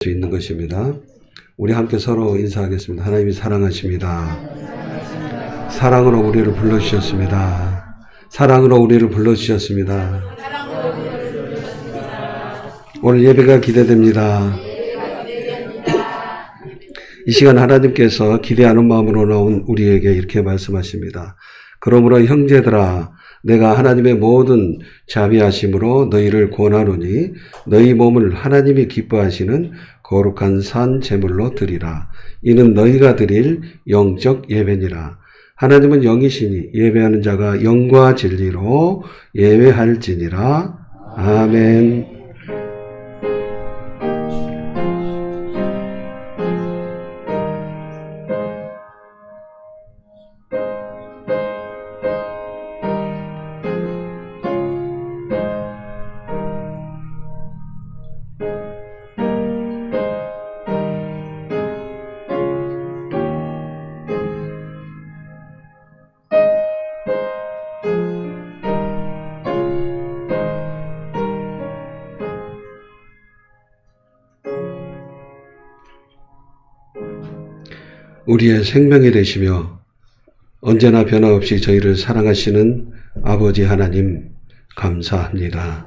수 있는 것입니다. 우리 함께 서로 인사하겠습니다. 하나님이 사랑하십니다. 사랑으로 우리를 불러주셨습니다. 사랑으로 우리를 불러주셨습니다. 오늘 예배가 기대됩니다. 이 시간 하나님께서 기대하는 마음으로 나온 우리에게 이렇게 말씀하십니다. 그러므로 형제들아, 내가 하나님의 모든 자비하심으로 너희를 권하노니 너희 몸을 하나님이 기뻐하시는 거룩한 산 제물로 드리라. 이는 너희가 드릴 영적 예배니라. 하나님은 영이시니 예배하는 자가 영과 진리로 예배할지니라. 아멘. 우리의 생명이 되시며 언제나 변함없이 저희를 사랑하시는 아버지 하나님 감사합니다.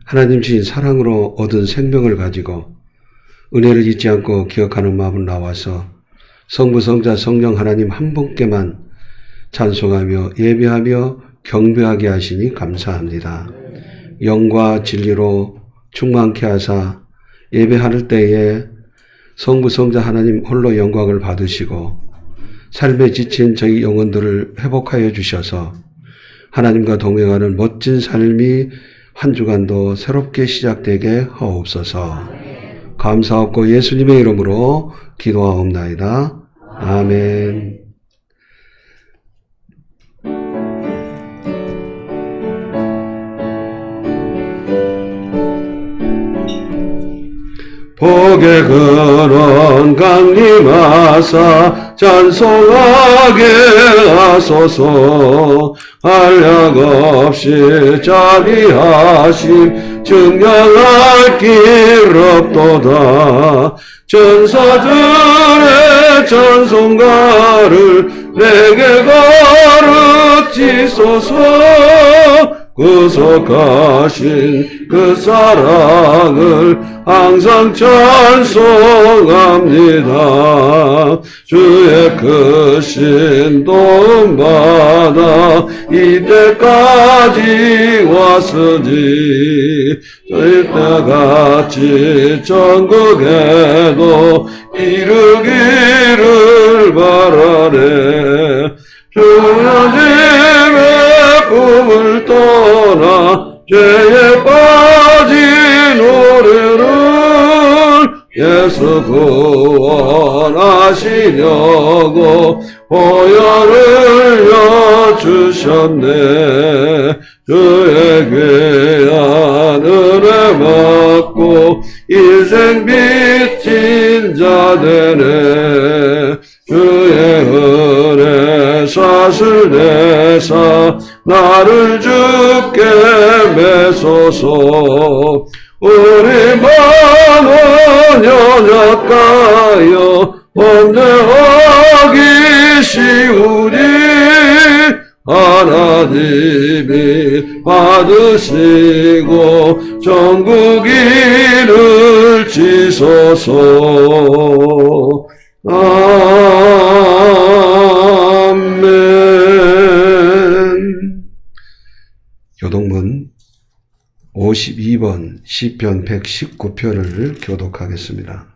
하나님 주신 사랑으로 얻은 생명을 가지고 은혜를 잊지 않고 기억하는 마음을 나와서 성부, 성자, 성령 하나님 한 분께만 찬송하며 예배하며 경배하게 하시니 감사합니다. 영과 진리로 충만케 하사 예배할 때에 성부, 성자 하나님 홀로 영광을 받으시고 삶에 지친 저희 영혼들을 회복하여 주셔서 하나님과 동행하는 멋진 삶이 한 주간도 새롭게 시작되게 하옵소서. 감사하고 예수님의 이름으로 기도하옵나이다. 아멘. 복의 근원 강림하사 찬송하게 하소서. 한량 없이 자비하심 증명할 길 없도다. 천사들의 찬송가를 내게 가르치소서. 구속하신 그 사랑을 항상 찬송합니다. 주의 크신 도움 받아 이때까지 왔으니 이때같이 전국에도 이르기를 바라네. 주님의 꿈을 떠나 죄에 빠진 우리를 예수 구원하시려고 보혈을 여주셨네. 주의 귀한 은혜 받고 인생 빚진 자 되네. 주의 은혜 샷을 내사 나를 주께 매소서. 우리 마음은 연약하여 범죄하기 쉬우니 하나님이 받으시고 전국 일을 지소서. 아멘. 교독문 52번 시편 119편을 교독하겠습니다.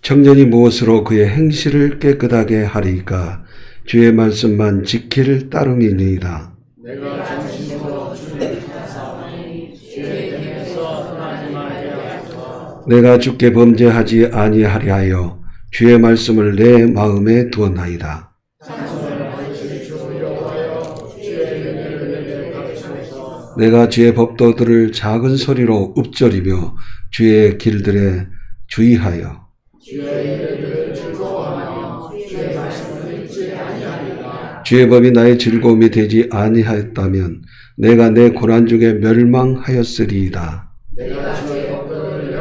청년이 무엇으로 그의 행실을 깨끗하게 하리까? 주의 말씀만 지킬 따름이니이다. 내가 정신으로 주를 찾아오니 주의 길에서 떠나지 말게 하소서. 내가 주께 범죄하지 아니하려 하여 주의 말씀을 내 마음에 두었나이다. 찬송을 받으실 주 여호와여, 주의 은혜를 내게 가르치소서. 내가 주의 법도들을 작은 소리로 읊조리며 주의 길들에 주의하여 주의 예배를 즐거워하며 주의 말씀을 잊지 아니하리라. 주의 법이 나의 즐거움이 되지 아니하였다면 내가 내 고난 중에 멸망하였으리이다. 내가 주의 법도를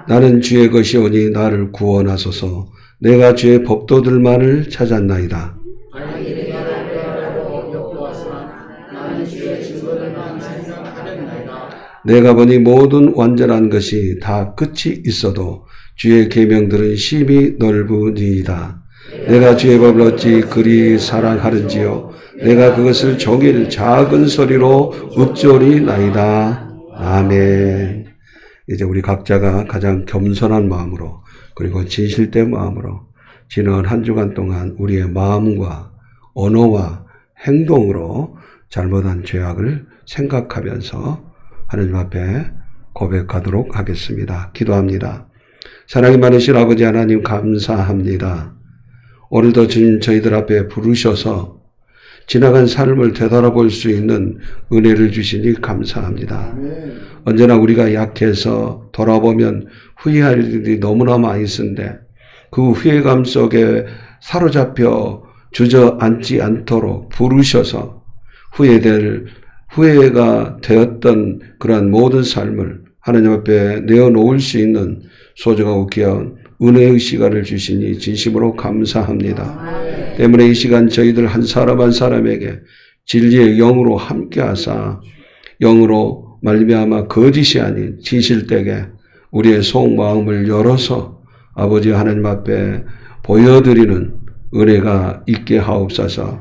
나는 주의 것이오니 나를 구원하소서. 내가 주의 법도들만을 찾았나이다. 하나님이 나를 빼하라고 욕보았으나 나는 주의 증거들만 생각하였나이다. 내가 보니 모든 완전한 것이 다 끝이 있어도 주의 계명들은 심히 넓으니이다. 내가 주의 법을 어찌 그리 사랑하는지요. 내가 그것을 종일 작은 소리로 읊조리나이다. 아멘. 이제 우리 각자가 가장 겸손한 마음으로 그리고 진실된 마음으로 지난 한 주간 동안 우리의 마음과 언어와 행동으로 잘못한 죄악을 생각하면서 하나님 앞에 고백하도록 하겠습니다. 기도합니다. 사랑이 많으신 아버지 하나님 감사합니다. 오늘도 주님 저희들 앞에 부르셔서 지나간 삶을 되돌아볼 수 있는 은혜를 주시니 감사합니다. 언제나 우리가 약해서 돌아보면 후회할 일이 너무나 많이 있는데 그 후회감 속에 사로잡혀 주저앉지 않도록 부르셔서 후회가 되었던 그러한 모든 삶을 하나님 앞에 내어놓을 수 있는 소중하고 귀한 은혜의 시간을 주시니 진심으로 감사합니다. 때문에 이 시간 저희들 한 사람 한 사람에게 진리의 영으로 함께하사 영으로 말미암아 거짓이 아닌 진실되게 우리의 속마음을 열어서 아버지 하나님 앞에 보여드리는 은혜가 있게 하옵소서.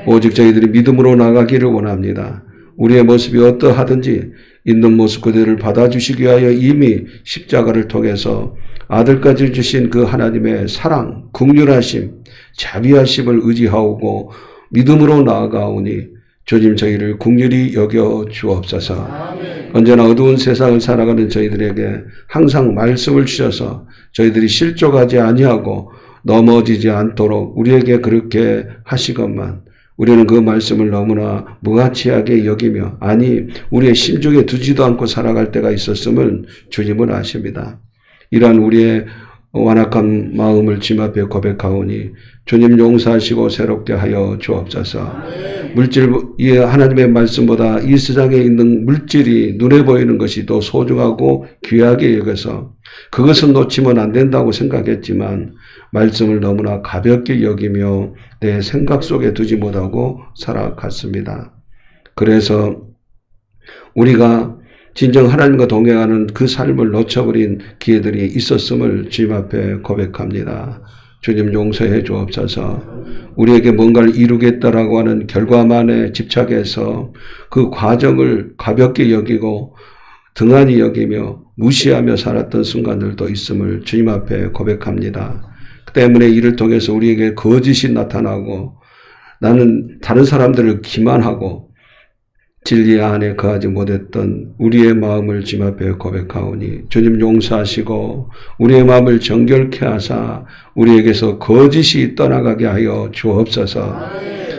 오직 저희들이 믿음으로 나가기를 원합니다. 우리의 모습이 어떠하든지 있는 모습 그대를 받아주시기 위하여 이미 십자가를 통해서 아들까지 주신 그 하나님의 사랑, 긍휼하심, 자비하심을 의지하오고 믿음으로 나아가오니 주님 저희를 긍휼히 여겨 주옵소서. 언제나 어두운 세상을 살아가는 저희들에게 항상 말씀을 주셔서 저희들이 실족하지 아니하고 넘어지지 않도록 우리에게 그렇게 하시건만 우리는 그 말씀을 너무나 무가치하게 여기며 아니 우리의 심중에 두지도 않고 살아갈 때가 있었음을 주님은 아십니다. 이러한 우리의 완악한 마음을 주님 앞에 고백하오니 주님 용서하시고 새롭게 하여 주옵소서. 물질, 하나님의 말씀보다 이 세상에 있는 물질이 눈에 보이는 것이 더 소중하고 귀하게 여겨서 그것은 놓치면 안 된다고 생각했지만 말씀을 너무나 가볍게 여기며 내 생각 속에 두지 못하고 살아갔습니다. 그래서 우리가 진정 하나님과 동행하는 그 삶을 놓쳐버린 기회들이 있었음을 주님 앞에 고백합니다. 주님 용서해 주옵소서. 우리에게 뭔가를 이루겠다라고 하는 결과만에 집착해서 그 과정을 가볍게 여기고 등한히 여기며 무시하며 살았던 순간들도 있음을 주님 앞에 고백합니다. 그 때문에 이를 통해서 우리에게 거짓이 나타나고 나는 다른 사람들을 기만하고 진리 안에 거하지 못했던 우리의 마음을 주님 앞에 고백하오니 주님 용서하시고 우리의 마음을 정결케 하사 우리에게서 거짓이 떠나가게 하여 주옵소서.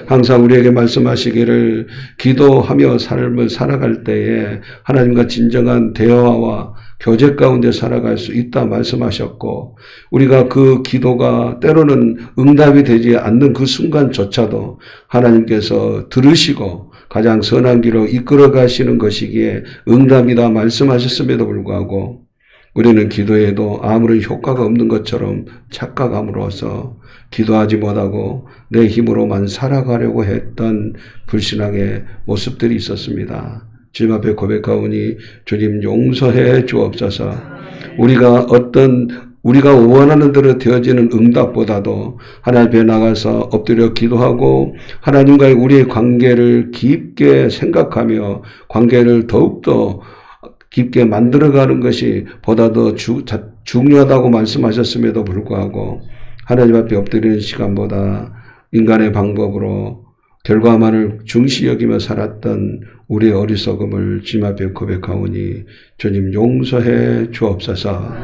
항상 우리에게 말씀하시기를 기도하며 삶을 살아갈 때에 하나님과 진정한 대화와 교제 가운데 살아갈 수 있다 말씀하셨고 우리가 그 기도가 때로는 응답이 되지 않는 그 순간조차도 하나님께서 들으시고 가장 선한 길로 이끌어 가시는 것이기에 응답이다 말씀하셨음에도 불구하고 우리는 기도에도 아무런 효과가 없는 것처럼 착각함으로써 기도하지 못하고 내 힘으로만 살아가려고 했던 불신앙의 모습들이 있었습니다. 주님 앞에 고백하오니 주님 용서해 주옵소서. 우리가 원하는 대로 되어지는 응답보다도 하나님 앞에 나가서 엎드려 기도하고 하나님과의 우리의 관계를 깊게 생각하며 관계를 더욱더 깊게 만들어가는 것이 보다 더 중요하다고 말씀하셨음에도 불구하고 하나님 앞에 엎드리는 시간보다 인간의 방법으로 결과만을 중시 여기며 살았던 우리의 어리석음을 주님 앞에 고백하오니 주님 용서해 주옵소서.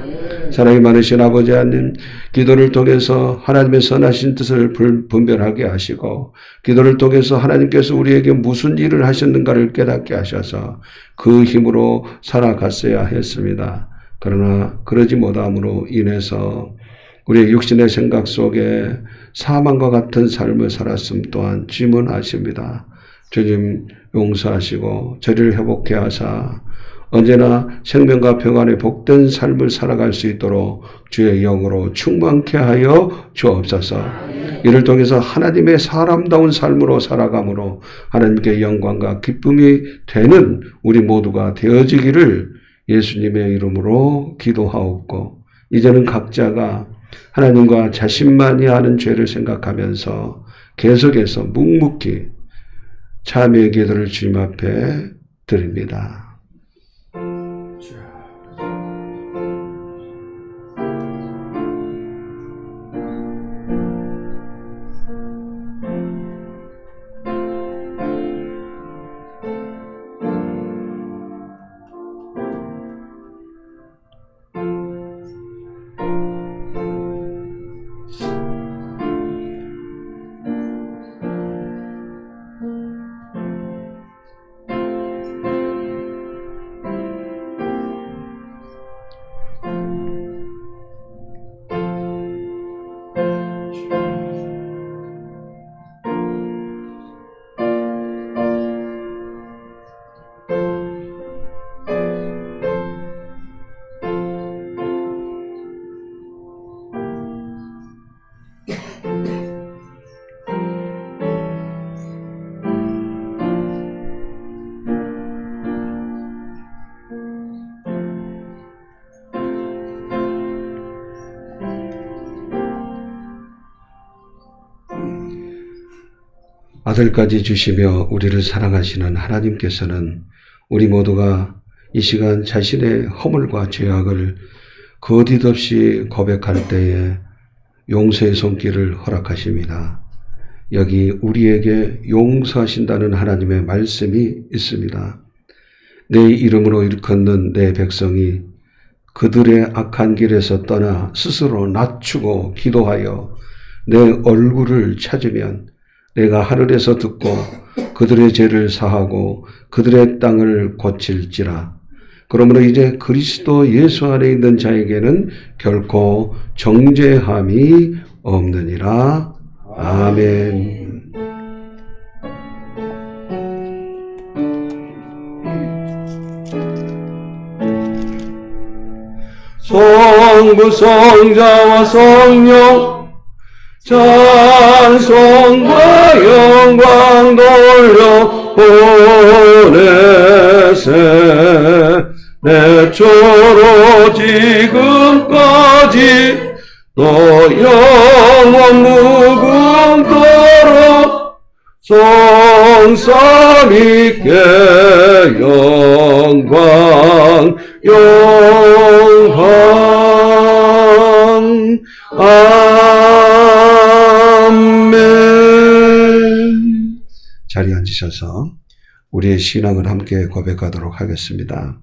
사랑이 많으신 아버지 하나님, 기도를 통해서 하나님의 선하신 뜻을 분별하게 하시고 기도를 통해서 하나님께서 우리에게 무슨 일을 하셨는가를 깨닫게 하셔서 그 힘으로 살아갔어야 했습니다. 그러나 그러지 못함으로 인해서 우리의 육신의 생각 속에 사망과 같은 삶을 살았음 또한 주님은 아십니다. 주님 용서하시고 저리를 회복해 하사 언제나 생명과 평안의 복된 삶을 살아갈 수 있도록 주의 영으로 충만케 하여 주옵소서. 이를 통해서 하나님의 사람다운 삶으로 살아감으로 하나님께 영광과 기쁨이 되는 우리 모두가 되어지기를 예수님의 이름으로 기도하옵고, 이제는 각자가 하나님과 자신만이 하는 죄를 생각하면서 계속해서 묵묵히 참회의 기도를 주님 앞에 드립니다. 아들까지 주시며 우리를 사랑하시는 하나님께서는 우리 모두가 이 시간 자신의 허물과 죄악을 거짓 없이 고백할 때에 용서의 손길을 허락하십니다. 여기 우리에게 용서하신다는 하나님의 말씀이 있습니다. 내 이름으로 일컫는 내 백성이 그들의 악한 길에서 떠나 스스로 낮추고 기도하여 내 얼굴을 찾으면 내가 하늘에서 듣고 그들의 죄를 사하고 그들의 땅을 고칠지라. 그러므로 이제 그리스도 예수 안에 있는 자에게는 결코 정죄함이 없느니라. 아멘. 성부 성자와 성령 찬송과 영광 돌려 보내세. 내초로 지금까지 또 영원 무궁토록 성삼 있게 영광 영광. 아멘. 자리에 앉으셔서 우리의 신앙을 함께 고백하도록 하겠습니다.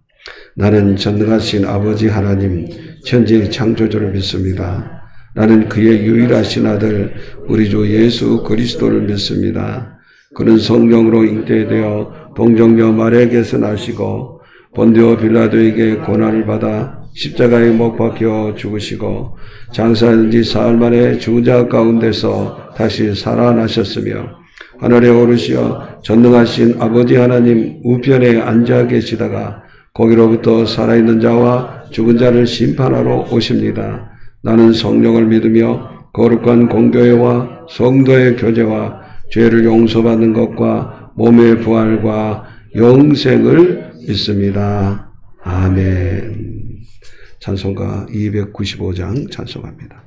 나는 전능하신 아버지 하나님 천지의 창조주를 믿습니다. 나는 그의 유일하신 아들 우리 주 예수 그리스도를 믿습니다. 그는 성령으로 잉태되어 동정녀 마리아에게서 나시고 본디오 빌라도에게 고난을 받아 십자가에 못 박혀 죽으시고 장사한 지 사흘 만에 죽은 자 가운데서 다시 살아나셨으며 하늘에 오르시어 전능하신 아버지 하나님 우편에 앉아 계시다가 거기로부터 살아있는 자와 죽은 자를 심판하러 오십니다. 나는 성령을 믿으며 거룩한 공교회와 성도의 교제와 죄를 용서받는 것과 몸의 부활과 영생을 믿습니다. 아멘. 찬송가 295장 찬송합니다.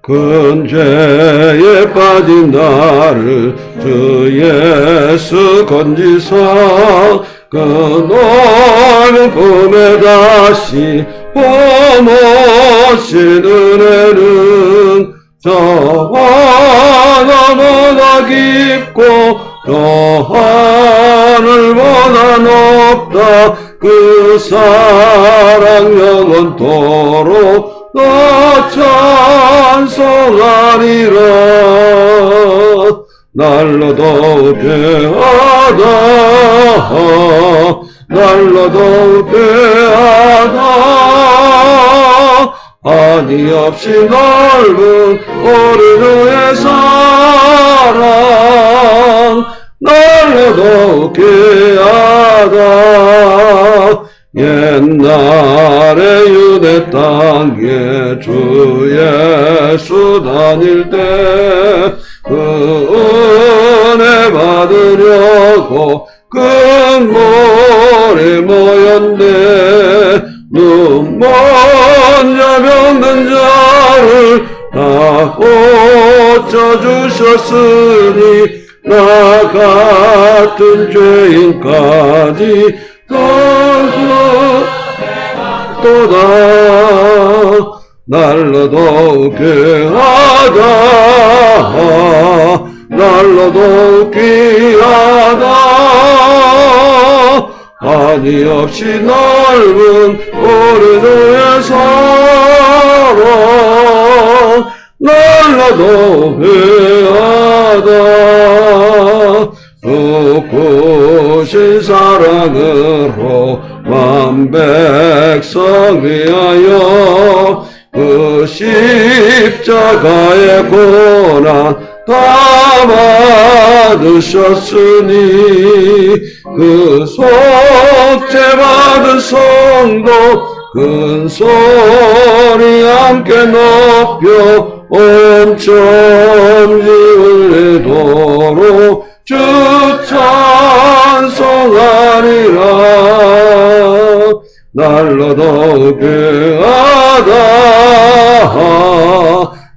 큰 죄에 빠진 나를 주 예수 건지사 그 넓은 품에 다시 품으신 은혜는 저와 너무나 깊고 저 하늘보다 높다. 그 사랑 영원토록 나 찬송하리라. 날로 더욱 괴하다 날로 더욱 괴하다 한이 없이 넓은 어린이의 사랑 날로 더욱 귀하다. 옛날에 유대 땅에 주 예수 다닐 때 그 은혜 받으려고 큰 모래 모였네. 눈 먼저 병든 자를 다 고쳐주셨으니 나 같은 죄인까지 또다 날로 더욱 귀하다. 날로 더욱 귀하다. 한이 없이 넓은 어린이의 사랑 날로 더욱 귀하다. 푸신 사랑으로 만 백성 위하여 그 십자가의 고난 다 받으셨으니 그 속죄 받은 성도 큰 소리 함께 높여 온천지 울리도록 주 찬송하리라. 날로 더욱 귀하다.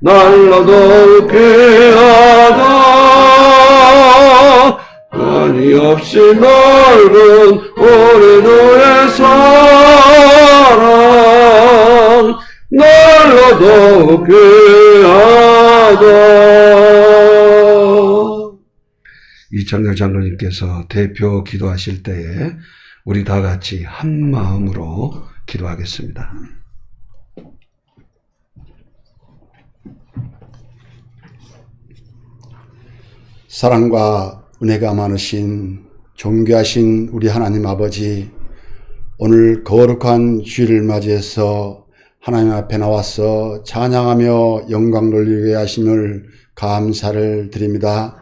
날로 더욱 귀하다. 한이 없이 넓은 어린이의 사랑 날로 더욱 귀하다. 이창렬 장로님께서 대표 기도하실 때에 우리 다 같이 한 마음으로 기도하겠습니다. 사랑과 은혜가 많으신 존귀하신 우리 하나님 아버지, 오늘 거룩한 주일을 맞이해서 하나님 앞에 나와서 찬양하며 영광 돌리게 하심을 감사를 드립니다.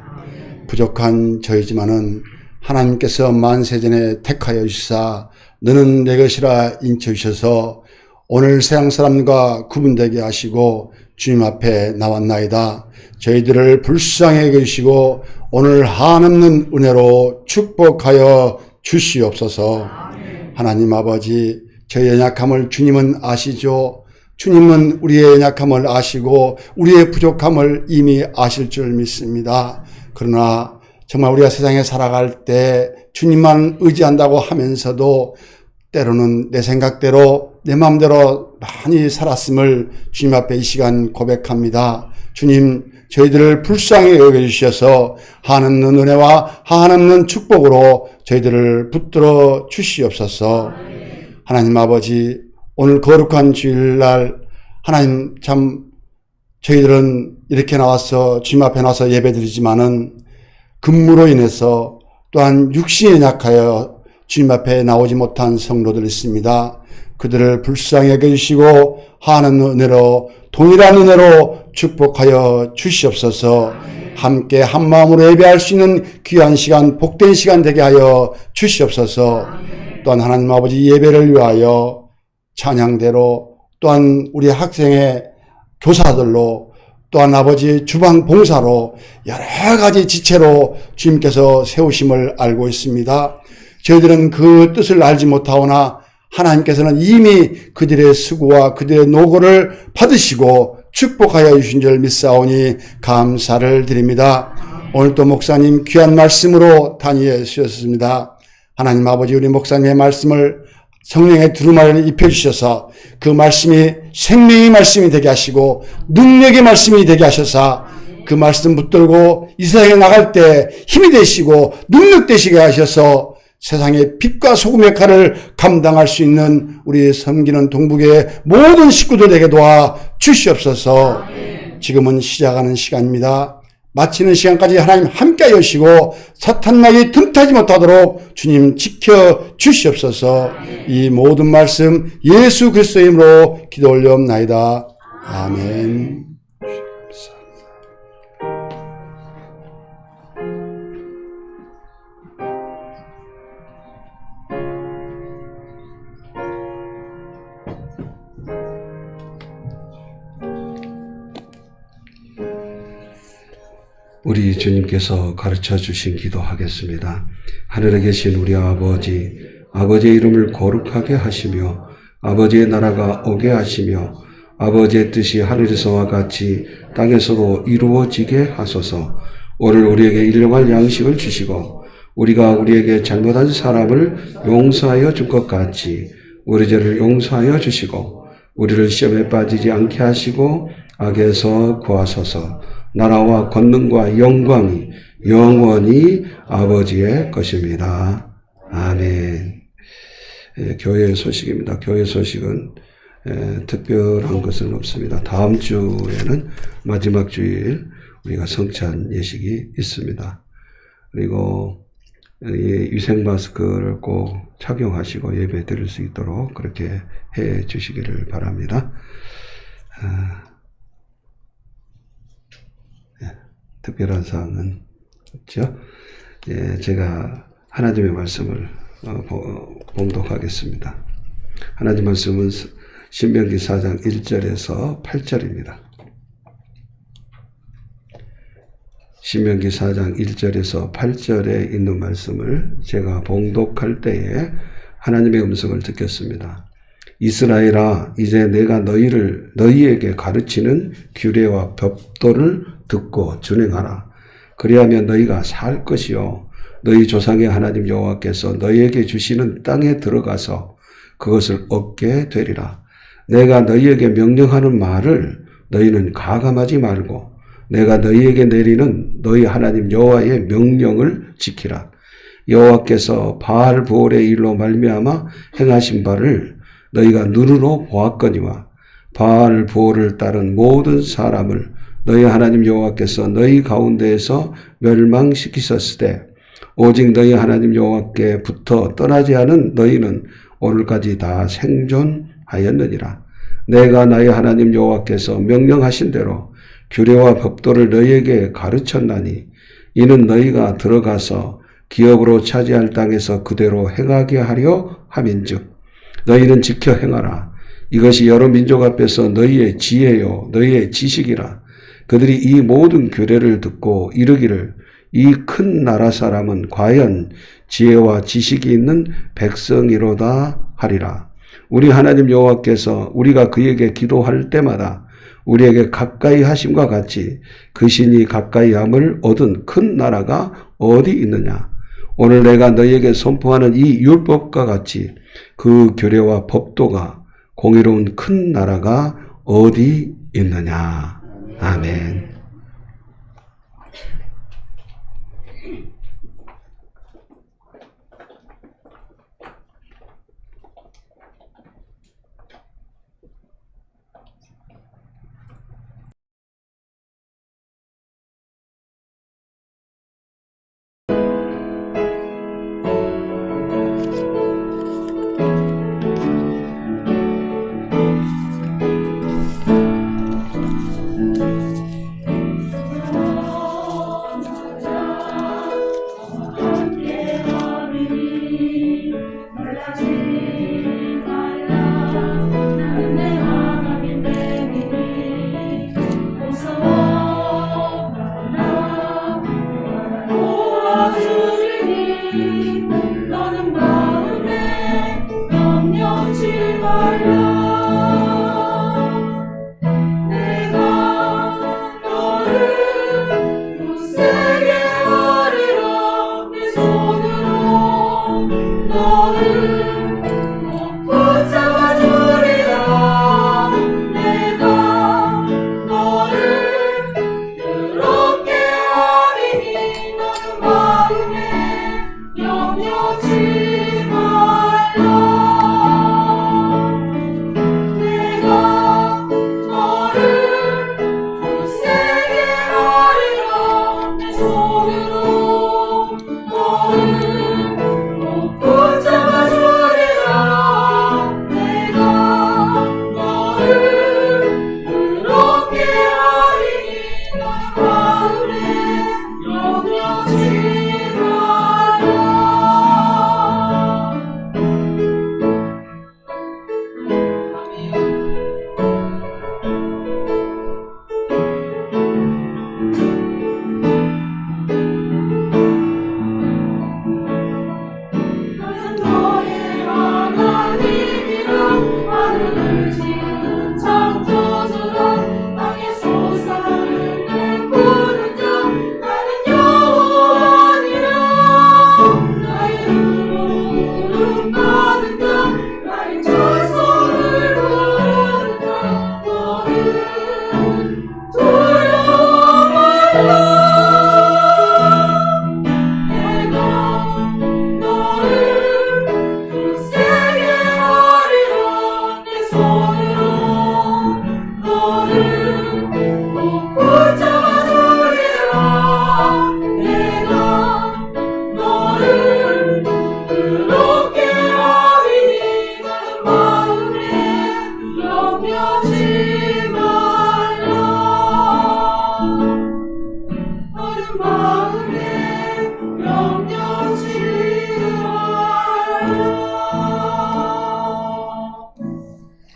부족한 저희지만은 하나님께서 만세전에 택하여 주시사 너는 내 것이라 인쳐 주셔서 오늘 세상 사람과 구분되게 하시고 주님 앞에 나왔나이다. 저희들을 불쌍히 여기시고 오늘 한없는 은혜로 축복하여 주시옵소서. 하나님 아버지, 저희의 연약함을 주님은 아시죠. 주님은 우리의 연약함을 아시고 우리의 부족함을 이미 아실 줄 믿습니다. 그러나 정말 우리가 세상에 살아갈 때 주님만 의지한다고 하면서도 때로는 내 생각대로 내 마음대로 많이 살았음을 주님 앞에 이 시간 고백합니다. 주님, 저희들을 불쌍히 여겨주셔서 한없는 은혜와 한없는 축복으로 저희들을 붙들어 주시옵소서. 하나님 아버지, 오늘 거룩한 주일날 하나님 참 저희들은 이렇게 나와서 주님 앞에 나와서 예배드리지만은 근무로 인해서 또한 육신에 약하여 주님 앞에 나오지 못한 성도들이 있습니다. 그들을 불쌍히 여겨주시고 한없는 은혜로 동일한 은혜로 축복하여 주시옵소서. 함께 한 마음으로 예배할 수 있는 귀한 시간, 복된 시간 되게 하여 주시옵소서. 또한 하나님 아버지 예배를 위하여 찬양대로 또한 우리 학생의 교사들로 또한 아버지 주방 봉사로 여러 가지 지체로 주님께서 세우심을 알고 있습니다. 저희들은 그 뜻을 알지 못하오나 하나님께서는 이미 그들의 수고와 그들의 노고를 받으시고 축복하여 주신 줄 믿사오니 감사를 드립니다. 오늘도 목사님 귀한 말씀으로 단위해 주셨습니다. 하나님 아버지, 우리 목사님의 말씀을 성령의 두루마리를 입혀주셔서 그 말씀이 생명의 말씀이 되게 하시고 능력의 말씀이 되게 하셔서 그 말씀 붙들고 이 세상에 나갈 때 힘이 되시고 능력 되시게 하셔서 세상의 빛과 소금의 칼을 감당할 수 있는 우리 섬기는 동북의 모든 식구들에게 도와 주시옵소서. 지금은 시작하는 시간입니다. 마치는 시간까지 하나님 함께 하시고 사탄막이 틈타지 못하도록 주님 지켜 주시옵소서. 이 모든 말씀 예수 그리스도의 이름으로 기도 올려옵나이다. 아멘. 우리 주님께서 가르쳐 주신 기도하겠습니다. 하늘에 계신 우리 아버지, 아버지의 이름을 거룩하게 하시며 아버지의 나라가 오게 하시며 아버지의 뜻이 하늘에서와 같이 땅에서도 이루어지게 하소서. 오늘 우리에게 일용할 양식을 주시고 우리가 우리에게 잘못한 사람을 용서하여 줄 것 같이 우리 죄를 용서하여 주시고 우리를 시험에 빠지지 않게 하시고 악에서 구하소서. 나라와 권능과 영광이 영원히 아버지의 것입니다. 아멘. 교회 소식입니다. 교회 소식은 특별한 것은 없습니다. 다음 주에는 마지막 주일 우리가 성찬 예식이 있습니다. 그리고 위생 마스크를 꼭 착용하시고 예배 드릴 수 있도록 그렇게 해 주시기를 바랍니다. 특별한 사항은 없죠. 제가 하나님의 말씀을 봉독하겠습니다. 하나님 말씀은 신명기 4장 1절에서 8절입니다. 신명기 4장 1절에서 8절에 있는 말씀을 제가 봉독할 때에 하나님의 음성을 듣겠습니다. 이스라엘아, 이제 내가 너희에게 가르치는 규례와 법도를 듣고 준행하라. 그리하면 너희가 살 것이요 너희 조상의 하나님 여호와께서 너희에게 주시는 땅에 들어가서 그것을 얻게 되리라. 내가 너희에게 명령하는 말을 너희는 가감하지 말고 내가 너희에게 내리는 너희 하나님 여호와의 명령을 지키라. 여호와께서 바알 부올의 일로 말미암아 행하신 바를 너희가 눈으로 보았거니와 바알 부올을 따른 모든 사람을 너희 하나님 여호와께서 너희 가운데에서 멸망시키셨을 때 오직 너희 하나님 여호와께 붙어 떠나지 않은 너희는 오늘까지 다 생존하였느니라. 내가 너희 하나님 여호와께서 명령하신 대로 규례와 법도를 너희에게 가르쳤나니 이는 너희가 들어가서 기업으로 차지할 땅에서 그대로 행하게 하려 함인즉 너희는 지켜 행하라. 이것이 여러 민족 앞에서 너희의 지혜요 너희의 지식이라. 그들이 이 모든 규례를 듣고 이르기를 이 큰 나라 사람은 과연 지혜와 지식이 있는 백성이로다 하리라. 우리 하나님 여호와께서 우리가 그에게 기도할 때마다 우리에게 가까이 하심과 같이 그 신이 가까이 함을 얻은 큰 나라가 어디 있느냐. 오늘 내가 너희에게 선포하는 이 율법과 같이 그 규례와 법도가 공의로운 큰 나라가 어디 있느냐. 아멘.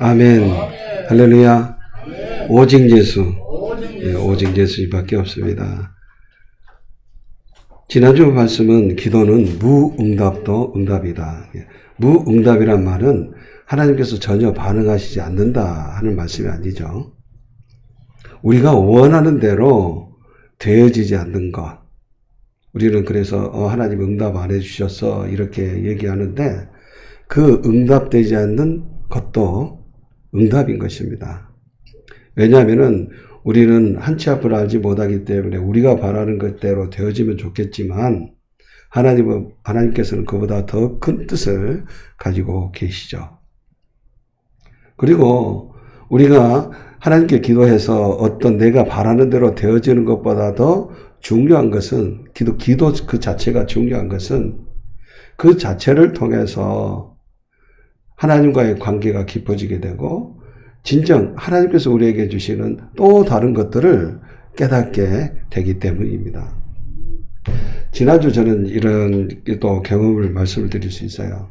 아멘. 할렐루야. 오직 예수. 오직 예, 오직 예수님밖에 없습니다. 지난주 말씀은 기도는 무응답도 응답이다. 예, 무응답이란 말은 하나님께서 전혀 반응하시지 않는다 하는 말씀이 아니죠. 우리가 원하는 대로 되어지지 않는 것. 우리는 그래서 하나님 응답 안 해주셔서 이렇게 얘기하는데 그 응답되지 않는 것도 응답인 것입니다. 왜냐하면은 우리는 한치 앞을 알지 못하기 때문에 우리가 바라는 것대로 되어지면 좋겠지만 하나님께서는 그보다 더 큰 뜻을 가지고 계시죠. 그리고 우리가 하나님께 기도해서 어떤 내가 바라는 대로 되어지는 것보다 더 중요한 것은 기도 그 자체가 중요한 것은 그 자체를 통해서 하나님과의 관계가 깊어지게 되고 진정 하나님께서 우리에게 주시는 또 다른 것들을 깨닫게 되기 때문입니다. 지난주 저는 이런 또 경험을 말씀을 드릴 수 있어요.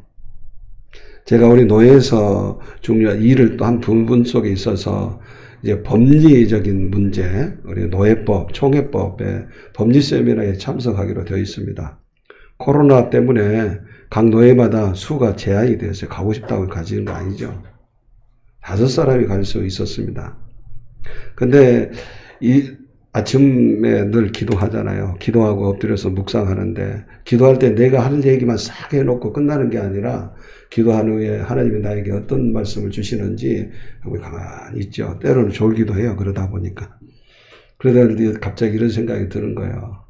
제가 우리 노예에서 중요한 일을 또 한 부분 속에 있어서 이제 법리적인 문제, 우리 노예법, 총회법의 법리 세미나에 참석하기로 되어 있습니다. 코로나 때문에 각 노예마다 수가 제한이 되었어요. 가고 싶다고 가지는 거 아니죠. 5사람이 갈 수 있었습니다. 근데 아침에 늘 기도하잖아요. 기도하고 엎드려서 묵상하는데 기도할 때 내가 할 얘기만 싹 해놓고 끝나는 게 아니라 기도한 후에 하나님이 나에게 어떤 말씀을 주시는지 가만히 있죠. 때로는 졸기도 해요. 그러다 보니까. 그러다 갑자기 이런 생각이 드는 거예요.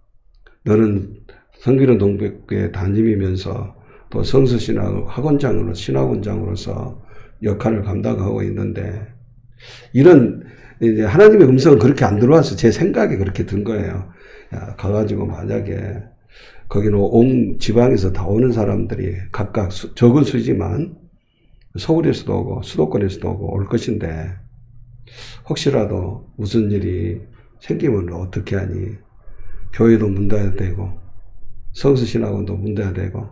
너는 성기론 동백교회 담임이면서 또 성서신학 학원장으로 신학원장으로서 역할을 감당하고 있는데 이런 이제 하나님의 음성은 그렇게 안 들어와서 제 생각이 그렇게 든 거예요. 야, 가가지고 만약에 거기는 온 지방에서 다 오는 사람들이 각각 적은 수지만 서울에서도 오고 수도권에서도 오고 올 것인데 혹시라도 무슨 일이 생기면 어떻게 하니? 교회도 문 닫아야 되고 성서신학원도 문 닫아야 되고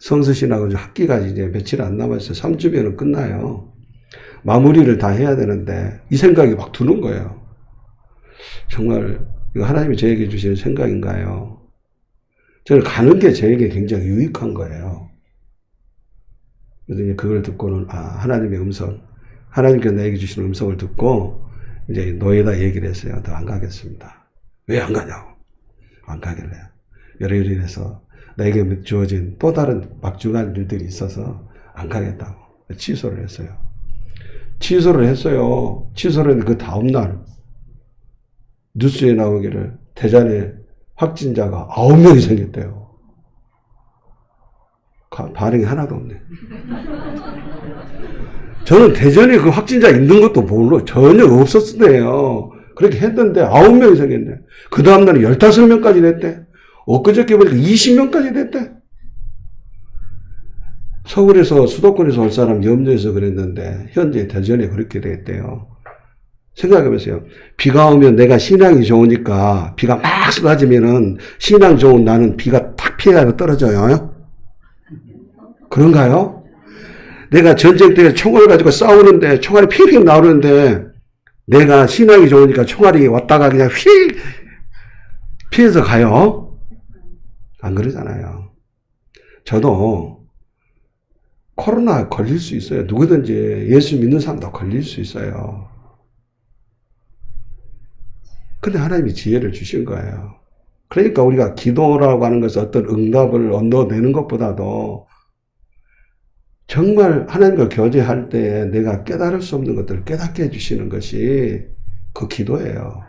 성서신학원 학기가 이제 며칠 안 남았어요. 3주면은 끝나요. 마무리를 다 해야 되는데 이 생각이 막 드는 거예요. 정말 이거 하나님이 저에게 주시는 생각인가요? 저는 가는 게 저에게 굉장히 유익한 거예요. 그래서 그걸 듣고는 하나님의 음성, 하나님께서 나에게 주시는 음성을 듣고 이제 노예다 얘기를 했어요. 더 안 가겠습니다. 왜 안 가냐고. 안 가길래. 여러 일을 해서 나에게 주어진 또 다른 막중한 일들이 있어서 안 가겠다고 취소를 했어요. 취소를 했는데 그 다음날 뉴스에 나오기를 대전에 확진자가 9명이 생겼대요. 반응이 하나도 없네. 저는 대전에 그 확진자 있는 것도 모르고 전혀 없었대요. 그렇게 했는데 9명이 생겼네. 그 다음날은 15명까지 됐대. 엊그저께 보니까 20명까지 됐대. 서울에서 수도권에서 올 사람 염려해서 그랬는데 현재 대전에 그렇게 됐대요. 생각해보세요. 비가 오면 내가 신앙이 좋으니까 비가 막 쏟아지면은 신앙 좋은 나는 비가 탁 피해가고 떨어져요. 그런가요? 내가 전쟁 때 총을 가지고 싸우는데 총알이 핑핑 나오는데 내가 신앙이 좋으니까 총알이 왔다가 그냥 휙 피해서 가요. 안 그러잖아요. 저도 코로나 걸릴 수 있어요. 누구든지 예수 믿는 사람도 걸릴 수 있어요. 근데 하나님이 지혜를 주신 거예요. 그러니까 우리가 기도라고 하는 것은 어떤 응답을 얻어내는 것보다도 정말 하나님과 교제할 때 내가 깨달을 수 없는 것들을 깨닫게 해주시는 것이 그 기도예요.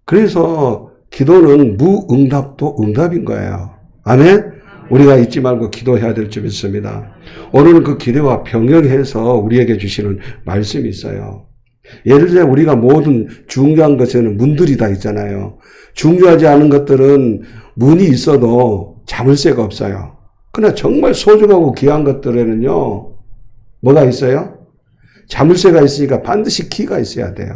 그래서 기도는 무응답도 응답인 거예요. 아멘? 우리가 잊지 말고 기도해야 될 줄 믿습니다. 오늘은 그 기도와 병행해서 우리에게 주시는 말씀이 있어요. 예를 들어 우리가 모든 중요한 것에는 문들이 다 있잖아요. 중요하지 않은 것들은 문이 있어도 자물쇠가 없어요. 그러나 정말 소중하고 귀한 것들에는요, 뭐가 있어요? 자물쇠가 있으니까 반드시 키가 있어야 돼요.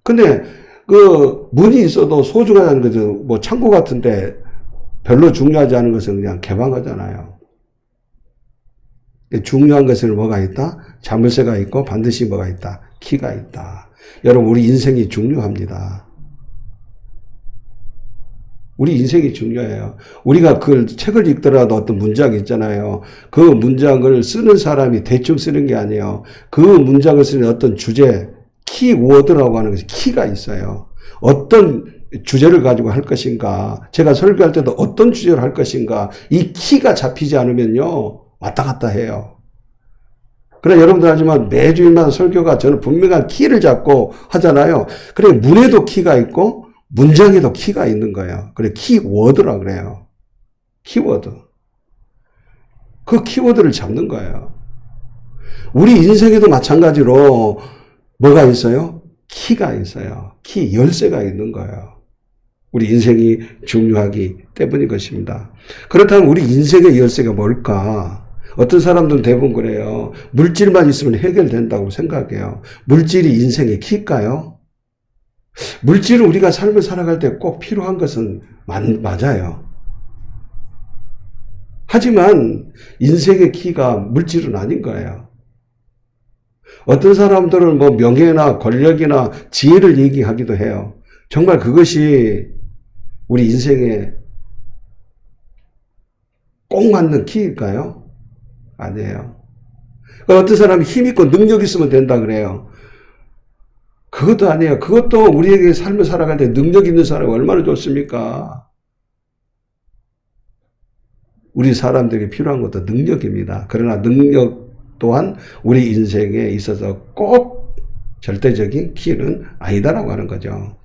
근데 그 문이 있어도 소중하다는 것은 뭐 창고 같은데 별로 중요하지 않은 것은 그냥 개방하잖아요. 중요한 것은 뭐가 있다? 자물쇠가 있고 반드시 뭐가 있다? 키가 있다. 여러분, 우리 인생이 중요합니다. 우리 인생이 중요해요. 우리가 그 책을 읽더라도 어떤 문장이 있잖아요. 그 문장을 쓰는 사람이 대충 쓰는 게 아니에요. 그 문장을 쓰는 어떤 주제, 키워드라고 하는 것이 키가 있어요. 어떤 주제를 가지고 할 것인가, 제가 설교할 때도 어떤 주제를 할 것인가, 이 키가 잡히지 않으면요, 왔다 갔다 해요. 그러나 여러분들 하지만 매주일마다 설교가 저는 분명한 키를 잡고 하잖아요. 그래, 문에도 키가 있고, 문장에도 키가 있는 거예요. 그래, 키워드라 그래요. 키워드. 그 키워드를 잡는 거예요. 우리 인생에도 마찬가지로 뭐가 있어요? 키가 있어요. 키, 열쇠가 있는 거예요. 우리 인생이 중요하기 때문인 것입니다. 그렇다면 우리 인생의 열쇠가 뭘까? 어떤 사람들은 대부분 그래요. 물질만 있으면 해결된다고 생각해요. 물질이 인생의 키일까요? 물질은 우리가 삶을 살아갈 때 꼭 필요한 것은 맞아요. 하지만 인생의 키가 물질은 아닌 거예요. 어떤 사람들은 뭐 명예나 권력이나 지혜를 얘기하기도 해요. 정말 그것이 우리 인생에 꼭 맞는 키일까요? 아니에요. 어떤 사람이 힘 있고 능력 있으면 된다 그래요. 그것도 아니에요. 그것도 우리에게 삶을 살아갈 때 능력 있는 사람이 얼마나 좋습니까? 우리 사람들에게 필요한 것도 능력입니다. 그러나 능력 또한 우리 인생에 있어서 꼭 절대적인 키는 아니다라고 하는 거죠.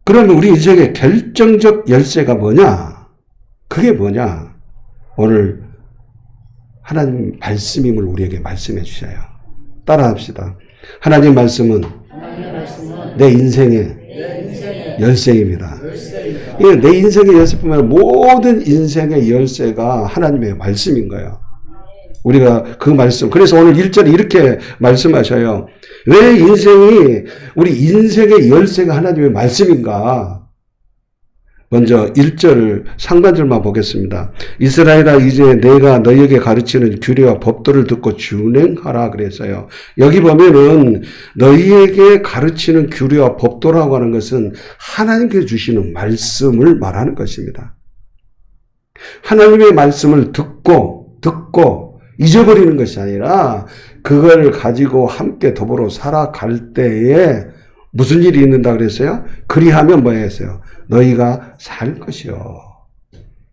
그러면 우리 인생의 결정적 열쇠가 뭐냐? 그게 뭐냐? 오늘 하나님 말씀임을 우리에게 말씀해 주셔요. 따라합시다. 하나님 말씀은 내 인생의 열쇠입니다. 내 인생의 열쇠뿐만 아니라 모든 인생의 열쇠가 하나님의 말씀인 거예요. 우리가 그 말씀, 그래서 오늘 1절에 이렇게 말씀하셔요. 왜 우리 인생의 열쇠가 하나님의 말씀인가? 먼저 1절 상반절만 보겠습니다. 이스라엘아, 이제 내가 너희에게 가르치는 규례와 법도를 듣고 준행하라 그랬어요. 여기 보면은 너희에게 가르치는 규례와 법도라고 하는 것은 하나님께 주시는 말씀을 말하는 것입니다. 하나님의 말씀을 듣고 잊어버리는 것이 아니라 그걸 가지고 함께 더불어 살아갈 때에 무슨 일이 있는다 그랬어요? 그리하면 뭐 했어요? 너희가 살 것이요.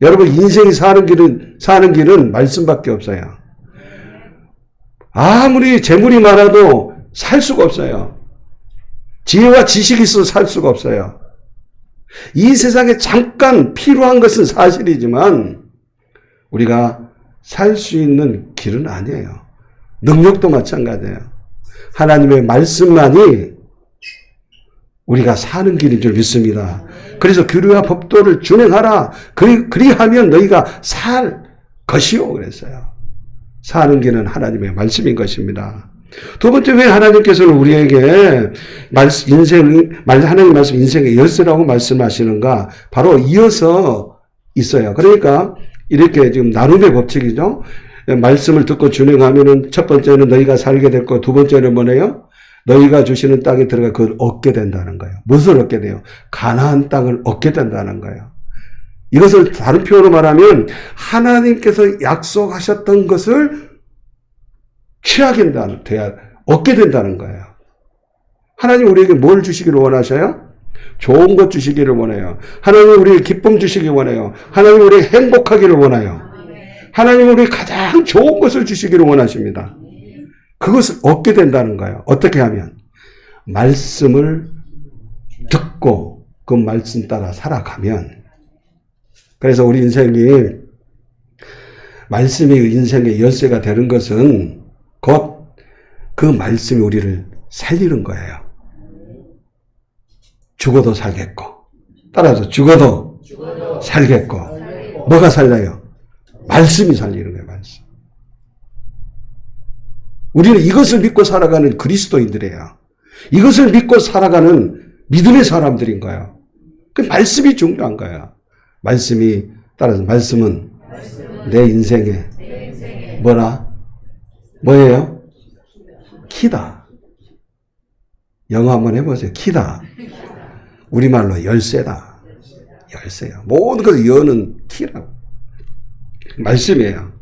여러분, 인생이 사는 길은 말씀밖에 없어요. 아무리 재물이 많아도 살 수가 없어요. 지혜와 지식이 있어도 살 수가 없어요. 이 세상에 잠깐 필요한 것은 사실이지만 우리가 살 수 있는 길은 아니에요. 능력도 마찬가지예요. 하나님의 말씀만이 우리가 사는 길인 줄 믿습니다. 그래서 규례와 법도를 준행하라. 그리하면 너희가 살 것이요 그랬어요. 사는 길은 하나님의 말씀인 것입니다. 두 번째, 왜 하나님께서는 우리에게 하나님 말씀 인생의 열쇠라고 말씀하시는가? 바로 이어서 있어요. 그러니까 이렇게 지금 나눔의 법칙이죠. 말씀을 듣고 준행하면은 첫 번째는 너희가 살게 될 거, 두 번째는 뭐네요? 너희가 주시는 땅에 들어가 그걸 얻게 된다는 거예요. 무엇을 얻게 돼요? 가나안 땅을 얻게 된다는 거예요. 이것을 다른 표현으로 말하면 하나님께서 약속하셨던 것을 얻게 된다는 거예요. 하나님 우리에게 뭘 주시기를 원하셔요? 좋은 것 주시기를 원해요. 하나님 우리에게 기쁨 주시기 원해요. 하나님 우리에게 행복하기를 원해요. 하나님 우리에게 가장 좋은 것을 주시기를 원하십니다. 그것을 얻게 된다는 거예요. 어떻게 하면? 말씀을 듣고 그 말씀 따라 살아가면. 그래서 우리 인생이 말씀이 인생의 열쇠가 되는 것은 곧 그 말씀이 우리를 살리는 거예요. 죽어도 살겠고, 따라서 죽어도 살겠고, 뭐가 살려요? 말씀이 살리는 거예요, 말씀. 우리는 이것을 믿고 살아가는 그리스도인들이에요. 이것을 믿고 살아가는 믿음의 사람들인 거예요. 그 말씀이 중요한 거예요. 말씀은 내 인생의 뭐예요? 키다. 영어 한번 해보세요. 키다. 우리말로 열쇠다. 열쇠야. 모든 것을 여는 키라고. 말씀이에요.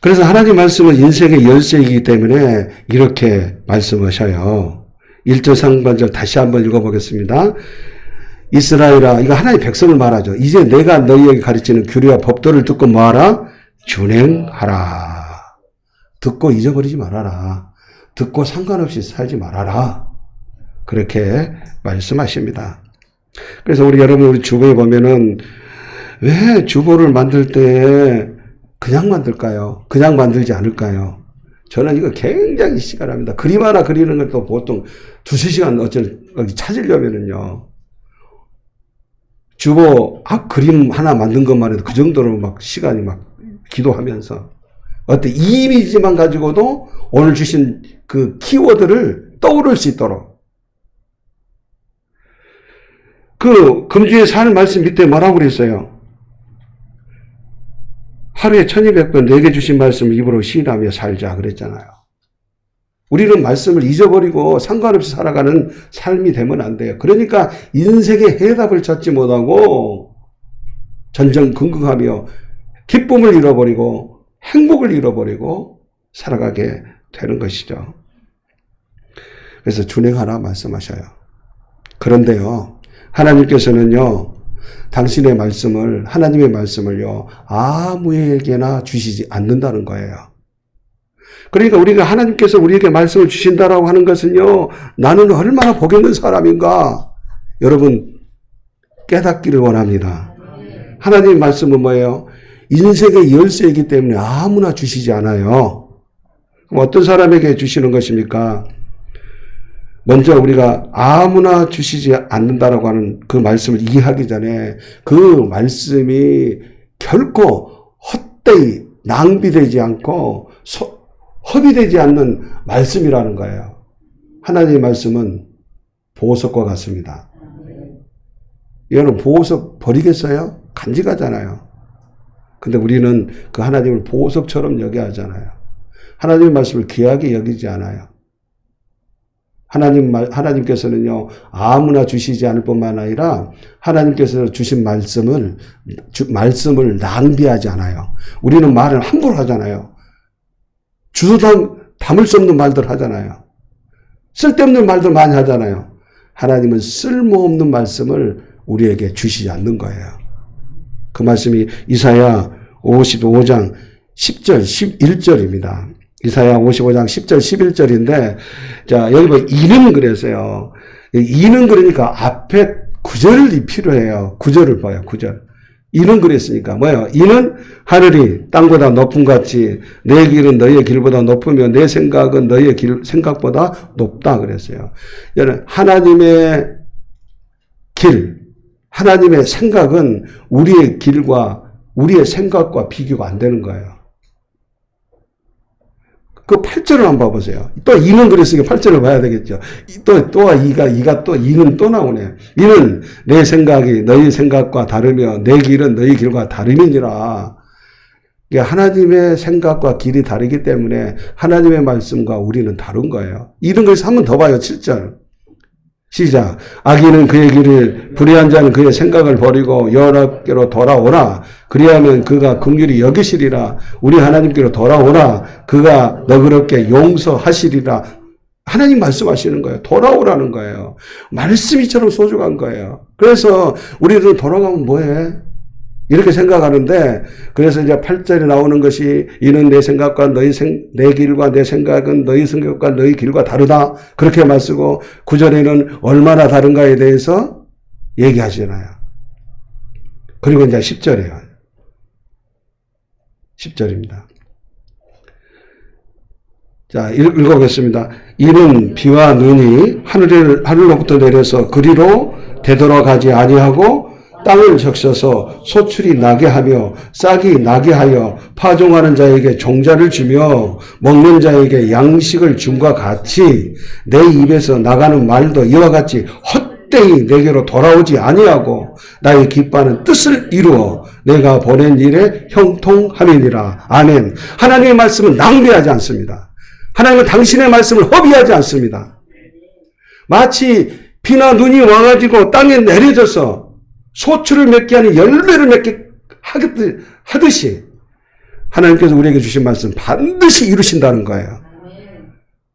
그래서 하나님 말씀은 인생의 열쇠이기 때문에 이렇게 말씀하셔요. 1절 상반절 다시 한번 읽어보겠습니다. 이스라엘아, 이거 하나님 백성을 말하죠. 이제 내가 너희에게 가르치는 규례와 법도를 듣고 뭐하라? 준행하라. 듣고 잊어버리지 말아라. 듣고 상관없이 살지 말아라. 그렇게 말씀하십니다. 그래서 우리 주보에 보면은 왜 주보를 만들 때 그냥 만들까요? 그냥 만들지 않을까요? 저는 이거 굉장히 시간합니다. 그림 하나 그리는 것도 보통 2-3시간 찾으려면은요. 주보 앞 그림 하나 만든 것만 해도 그 정도로 막 시간이 막 기도하면서 어때 이 이미지만 가지고도 오늘 주신 그 키워드를 떠오를 수 있도록 그 금주의 살 말씀 밑에 뭐라고 그랬어요? 하루에 1200번 내게 주신 말씀을 입으로 시인하며 살자 그랬잖아요. 우리는 말씀을 잊어버리고 상관없이 살아가는 삶이 되면 안 돼요. 그러니까 인생의 해답을 찾지 못하고 전전긍긍하며 기쁨을 잃어버리고 행복을 잃어버리고 살아가게 되는 것이죠. 그래서 준행하라 말씀하셔요. 그런데요, 하나님께서는요, 당신의 말씀을, 하나님의 말씀을요, 아무에게나 주시지 않는다는 거예요. 그러니까 우리가 하나님께서 우리에게 말씀을 주신다라고 하는 것은요, 나는 얼마나 복 있는 사람인가, 여러분, 깨닫기를 원합니다. 하나님의 말씀은 뭐예요? 인생의 열쇠이기 때문에 아무나 주시지 않아요. 그럼 어떤 사람에게 주시는 것입니까? 먼저 우리가 아무나 주시지 않는다라고 하는 그 말씀을 이해하기 전에 그 말씀이 결코 헛되이 낭비되지 않고 허비되지 않는 말씀이라는 거예요. 하나님의 말씀은 보석과 같습니다. 이거는 보석 버리겠어요? 간직하잖아요. 근데 우리는 그 하나님을 보석처럼 여겨야 하잖아요. 하나님의 말씀을 귀하게 여기지 않아요. 하나님께서는요, 아무나 주시지 않을 뿐만 아니라 하나님께서 주신 말씀을 낭비하지 않아요. 우리는 말을 함부로 하잖아요. 주워 담을 수 없는 말들 하잖아요. 쓸데없는 말들 많이 하잖아요. 하나님은 쓸모없는 말씀을 우리에게 주시지 않는 거예요. 그 말씀이 이사야 55장 10절, 11절입니다. 이사야 55장 10절, 11절인데, 자, 여기 뭐, 이는 그래서요. 이는 그러니까 앞에 구절이 필요해요. 구절을 봐요, 구절. 이는 그랬으니까, 뭐예요? 이는 하늘이 땅보다 높음 같이 내 길은 너희의 길보다 높으며 내 생각은 너희의 생각보다 높다 그랬어요. 하나님의 길, 하나님의 생각은 우리의 길과 우리의 생각과 비교가 안 되는 거예요. 그 8절을 한번 봐보세요. 또 이는 그랬으니까 8절을 봐야 되겠죠. 이가 또 이는 또 나오네. 이는 내 생각이 너희 생각과 다르며 내 길은 너희 길과 다름이니라. 이게 하나님의 생각과 길이 다르기 때문에 하나님의 말씀과 우리는 다른 거예요. 이런 것을 한 번 더 봐요. 7절. 시작. 악인은 그의 길을, 불의한 자는 그의 생각을 버리고 여호와께로 돌아오라. 그리하면 그가 긍휼히 여기시리라. 우리 하나님께로 돌아오라. 그가 너그럽게 용서하시리라. 하나님 말씀하시는 거예요. 돌아오라는 거예요. 말씀이처럼 소중한 거예요. 그래서 우리는 돌아가면 뭐해? 이렇게 생각하는데, 그래서 이제 8절에 나오는 것이 이는 내 생각과 내 길과 내 생각은 너희 생각과 너희 길과 다르다. 그렇게 말쓰고 9절에는 얼마나 다른가에 대해서 얘기하시잖아요. 그리고 이제 10절이에요. 10절입니다. 자, 읽어보겠습니다. 이는 비와 눈이 하늘로부터 내려서 그리로 되돌아가지 아니하고 땅을 적셔서 소출이 나게 하며 싹이 나게 하여 파종하는 자에게 종자를 주며 먹는 자에게 양식을 줌과 같이 내 입에서 나가는 말도 이와 같이 헛되이 내게로 돌아오지 아니하고 나의 기뻐하는 뜻을 이루어 내가 보낸 일에 형통함이니라. 아멘. 하나님의 말씀은 낭비하지 않습니다. 하나님은 당신의 말씀을 허비하지 않습니다. 마치 비나 눈이 와가지고 땅에 내려져서 소출을 맺게 하는 열매를 맺게 하듯이 하나님께서 우리에게 주신 말씀 반드시 이루신다는 거예요.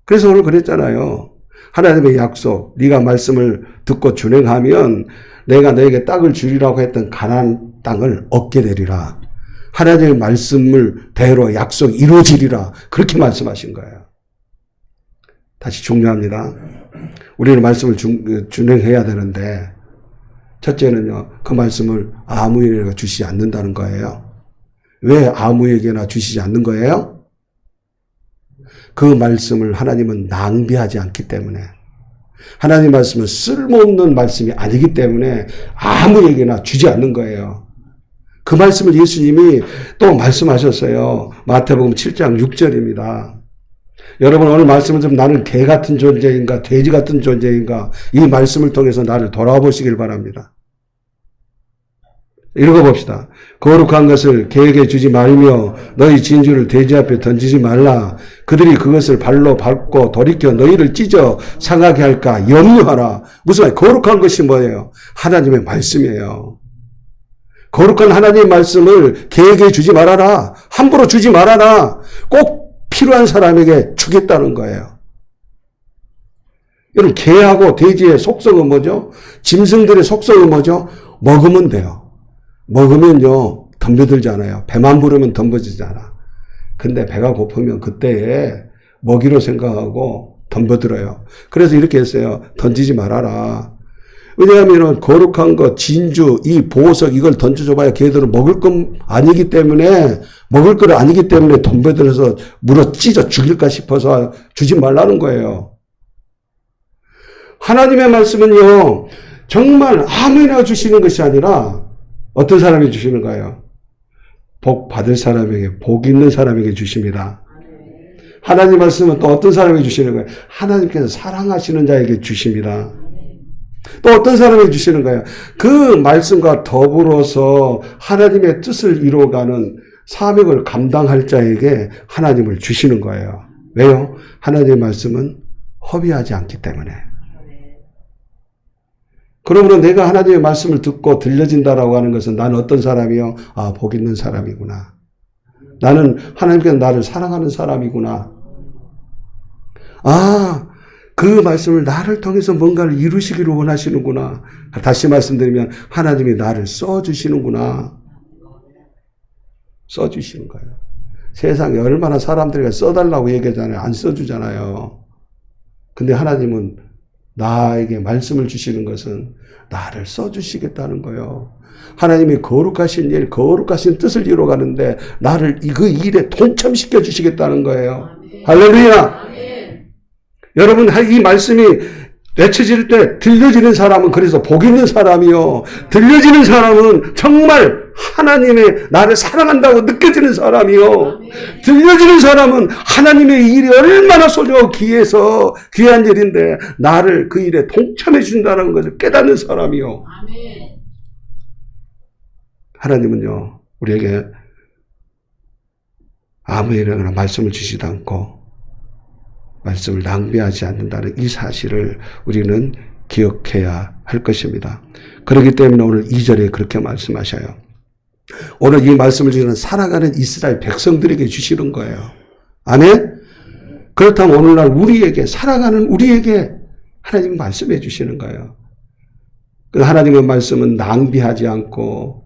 그래서 오늘 그랬잖아요. 하나님의 약속, 네가 말씀을 듣고 준행하면 내가 너에게 땅을 주리라고 했던 가나안 땅을 얻게 되리라. 하나님의 말씀을 대로 약속이 이루어지리라. 그렇게 말씀하신 거예요. 다시 중요합니다. 우리는 말씀을 준행해야 되는데 첫째는요, 그 말씀을 아무에게나 주시지 않는다는 거예요. 왜 아무에게나 주시지 않는 거예요? 그 말씀을 하나님은 낭비하지 않기 때문에, 하나님 말씀은 쓸모없는 말씀이 아니기 때문에 아무에게나 주지 않는 거예요. 그 말씀을 예수님이 또 말씀하셨어요. 마태복음 7장 6절입니다. 여러분, 오늘 말씀은 좀 나는 개 같은 존재인가 돼지 같은 존재인가, 이 말씀을 통해서 나를 돌아보시길 바랍니다. 읽어봅시다. 거룩한 것을 개에게 주지 말며 너희 진주를 돼지 앞에 던지지 말라. 그들이 그것을 발로 밟고 돌이켜 너희를 찢어 상하게 할까 염려하라. 무슨 말? 거룩한 것이 뭐예요? 하나님의 말씀이에요. 거룩한 하나님의 말씀을 개에게 주지 말아라. 함부로 주지 말아라. 꼭 필요한 사람에게 주겠다는 거예요. 여러분, 개하고 돼지의 속성은 뭐죠? 짐승들의 속성은 뭐죠? 먹으면 돼요. 먹으면요, 덤벼들잖아요. 배만 부르면 덤벼지잖아. 근데 배가 고프면 그때에 먹이로 생각하고 덤벼들어요. 그래서 이렇게 했어요. 던지지 말아라. 왜냐하면 거룩한 것, 진주, 이 보석, 이걸 던져줘봐야 걔들은 먹을 것 아니기 때문에, 덤벼들어서 물어 찢어 죽일까 싶어서 주지 말라는 거예요. 하나님의 말씀은요, 정말 아무나 주시는 것이 아니라 어떤 사람이 주시는 거예요? 복 받을 사람에게, 복 있는 사람에게 주십니다. 하나님 말씀은 또 어떤 사람에게 주시는 거예요? 하나님께서 사랑하시는 자에게 주십니다. 또 어떤 사람에게 주시는 거예요? 그 말씀과 더불어서 하나님의 뜻을 이루어가는 사명을 감당할 자에게 하나님을 주시는 거예요. 왜요? 하나님의 말씀은 허비하지 않기 때문에. 그러므로 내가 하나님의 말씀을 듣고 들려진다라고 하는 것은 나는 어떤 사람이요? 아, 복 있는 사람이구나. 나는 하나님께서 나를 사랑하는 사람이구나. 아, 그 말씀을 나를 통해서 뭔가를 이루시기를 원하시는구나. 다시 말씀드리면 하나님이 나를 써주시는구나. 써주시는 거예요. 세상에 얼마나 사람들이 써달라고 얘기하잖아요. 안 써주잖아요. 근데 하나님은 나에게 말씀을 주시는 것은 나를 써주시겠다는 거예요. 하나님이 거룩하신 일, 거룩하신 뜻을 이루어가는데 나를 그 일에 동참시켜 주시겠다는 거예요. 할렐루야! 여러분, 이 말씀이 외쳐질 때 들려지는 사람은 그래서 복 있는 사람이요. 들려지는 사람은 정말 하나님의 나를 사랑한다고 느껴지는 사람이요. 들려지는 사람은 하나님의 일이 얼마나 소중하고 귀한 일인데 나를 그 일에 동참해 준다는 것을 깨닫는 사람이요. 하나님은요, 우리에게 아무에게나 말씀을 주시지 않고 말씀을 낭비하지 않는다는 이 사실을 우리는 기억해야 할 것입니다. 그렇기 때문에 오늘 2절에 그렇게 말씀하셔요. 오늘 이 말씀을 주시는 살아가는 이스라엘 백성들에게 주시는 거예요. 아멘? 그렇다면 오늘날 우리에게, 살아가는 우리에게 하나님 말씀해 주시는 거예요. 하나님의 말씀은 낭비하지 않고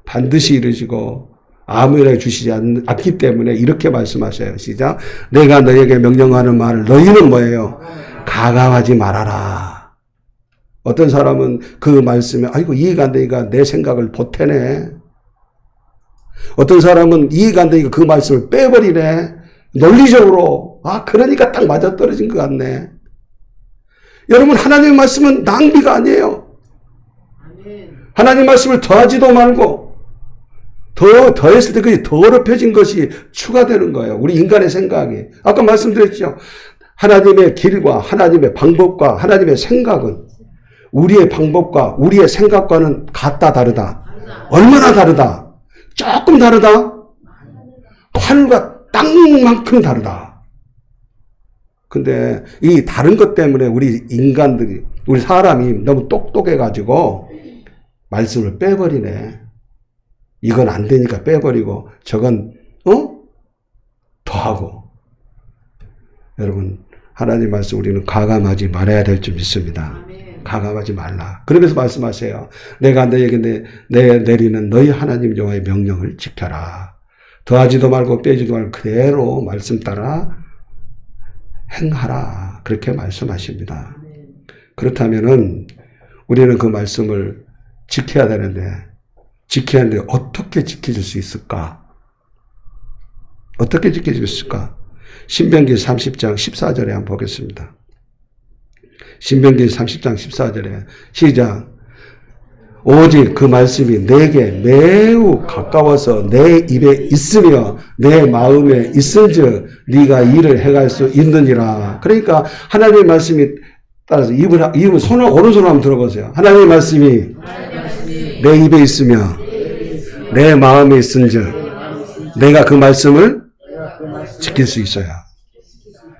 반드시 이루어지고 아무에나 주시지 않기 때문에 이렇게 말씀하셔요. 시작. 내가 너에게 명령하는 말을 너희는 뭐예요? 가감하지 말아라. 어떤 사람은 그 말씀에 아이고 이해가 안 되니까 내 생각을 보태네. 어떤 사람은 이해가 안 되니까 그 말씀을 빼버리네. 논리적으로 그러니까 딱 맞아떨어진 것 같네. 여러분, 하나님의 말씀은 낭비가 아니에요. 하나님 말씀을 더하지도 말고 더했을 때 그게 더럽혀진 것이 추가되는 거예요. 우리 인간의 생각이. 아까 말씀드렸죠. 하나님의 길과 하나님의 방법과 하나님의 생각은 우리의 방법과 우리의 생각과는 같다 다르다. 얼마나 다르다. 조금 다르다? 하늘과 땅만큼 다르다. 근데 이 다른 것 때문에 우리 인간들이, 우리 사람이 너무 똑똑해가지고 말씀을 빼버리네. 이건 안 되니까 빼버리고 저건 더하고. 여러분, 하나님 말씀 우리는 가감하지 말아야 될 줄 믿습니다. 가감하지 말라. 그러면서 말씀하세요. 내가 너에게 내리는 너희 하나님 여호와의 명령을 지켜라. 더하지도 말고 빼지도 말고 그대로 말씀 따라 행하라. 그렇게 말씀하십니다. 그렇다면은 우리는 그 말씀을 지켜야 되는데 어떻게 지켜줄 수 있을까? 어떻게 지켜줄 수 있을까? 신명기 30장 14절에 한번 보겠습니다. 신명기 30장 14절에 시작. 오직 그 말씀이 내게 매우 가까워서 내 입에 있으며 내 마음에 있은즉 네가 이를 행할 수 있느니라. 그러니까 하나님의 말씀이 따라서 입을 오른손으로 한번 들어보세요. 하나님의 말씀이 내 입에 있으며 내 마음에 있은즉 내가 그 말씀을 지킬 수 있어요.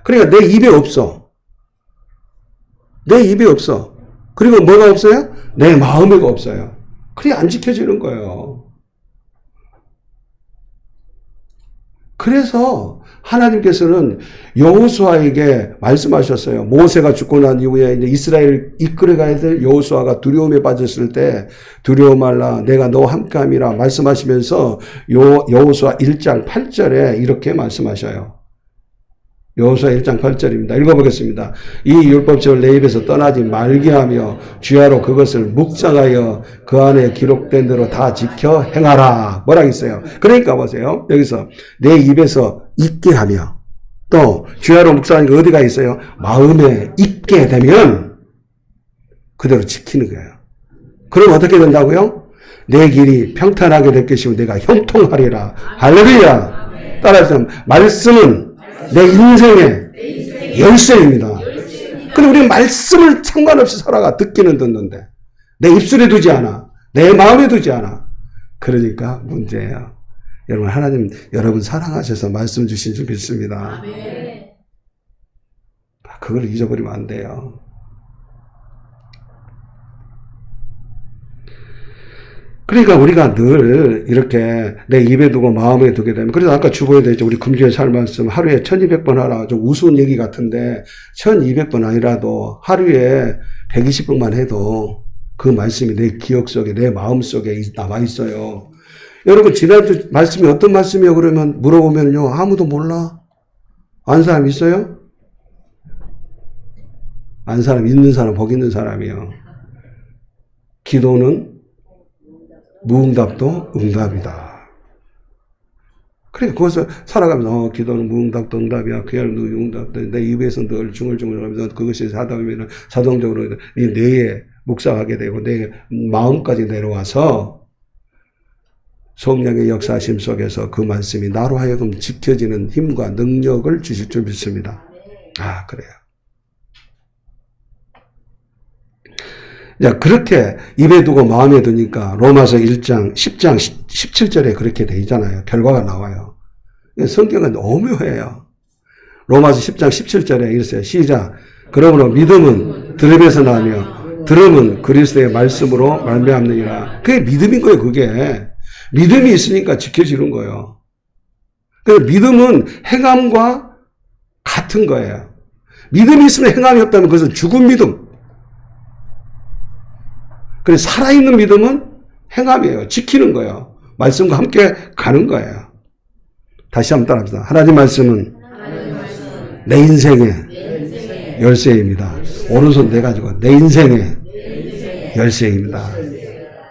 그러니까 내 입에 없어. 내 입에 없어. 그리고 뭐가 없어요? 내 마음에가 없어요. 그래 안 지켜지는 거예요. 그래서 하나님께서는 여호수아에게 말씀하셨어요. 모세가 죽고 난 이후에 이제 이스라엘을 이끌어가야 될 여호수아가 두려움에 빠졌을 때 두려워 말라 내가 너와 함께함이라 말씀하시면서 여호수아 1장 8절에 이렇게 말씀하셔요. 여호수아 1장 8절입니다. 읽어보겠습니다. 이 율법책을 내 입에서 떠나지 말게 하며 주야로 그것을 묵상하여 그 안에 기록된 대로 다 지켜 행하라. 뭐라고 있어요? 그러니까 보세요. 여기서 내 입에서 있게 하며 또 주야로 묵상하니까 어디가 있어요? 마음에 있게 되면 그대로 지키는 거예요. 그럼 어떻게 된다고요? 내 길이 평탄하게 될 것이고 내가 형통하리라. 할렐루야. 따라서 말씀은 내 인생의 열쇠입니다. 근데 우리는 말씀을 상관없이 살아가. 듣기는 듣는데 내 입술에 두지 않아. 내 마음에 두지 않아. 그러니까 문제예요. 여러분, 하나님 여러분 사랑하셔서 말씀 주신 줄 믿습니다. 그걸 잊어버리면 안 돼요. 그러니까 우리가 늘 이렇게 내 입에 두고 마음에 두게 되면, 그래서 아까 주보에 되죠. 우리 금주에 살 말씀 하루에 1200번 하라. 좀 우스운 얘기 같은데 1200번 아니라도 하루에 120번만 해도 그 말씀이 내 기억 속에 내 마음 속에 남아 있어요. 여러분, 지난주 말씀이 어떤 말씀이에요? 그러면 물어보면요, 아무도 몰라. 안 사람 있어요? 안 사람, 있는 사람, 복 있는 사람이요. 기도는 무응답도 응답이다. 그러니까 거기서 살아가면서 기도는 무응답도 응답이야. 그야말로 응답도 내 입에서 늘 중얼중얼 하면서 그것이 하다 보면 자동적으로 네 뇌에 묵상하게 되고 내 마음까지 내려와서 성령의 역사심 속에서 그 말씀이 나로 하여금 지켜지는 힘과 능력을 주실 줄 믿습니다. 아, 그래요. 자, 그렇게 입에 두고 마음에 두니까 로마서 1장 10장 17절에 그렇게 돼 있잖아요. 결과가 나와요. 성경은 오묘해요. 로마서 10장 17절에 이랬어요. 시작. 그러므로 믿음은 들음에서 나며 들음은 그리스도의 말씀으로 말미암느니라. 그게 믿음인 거예요. 그게 믿음이 있으니까 지켜지는 거예요. 그래서 믿음은 행함과 같은 거예요. 믿음이 있으면 행함이 없다면 그것은 죽은 믿음. 그래서 살아있는 믿음은 행함이에요. 지키는 거예요. 말씀과 함께 가는 거예요. 다시 한번 따라합시다. 하나님 말씀은 내 인생의 열쇠입니다. 오른손 대가지고 내 인생의 열쇠입니다.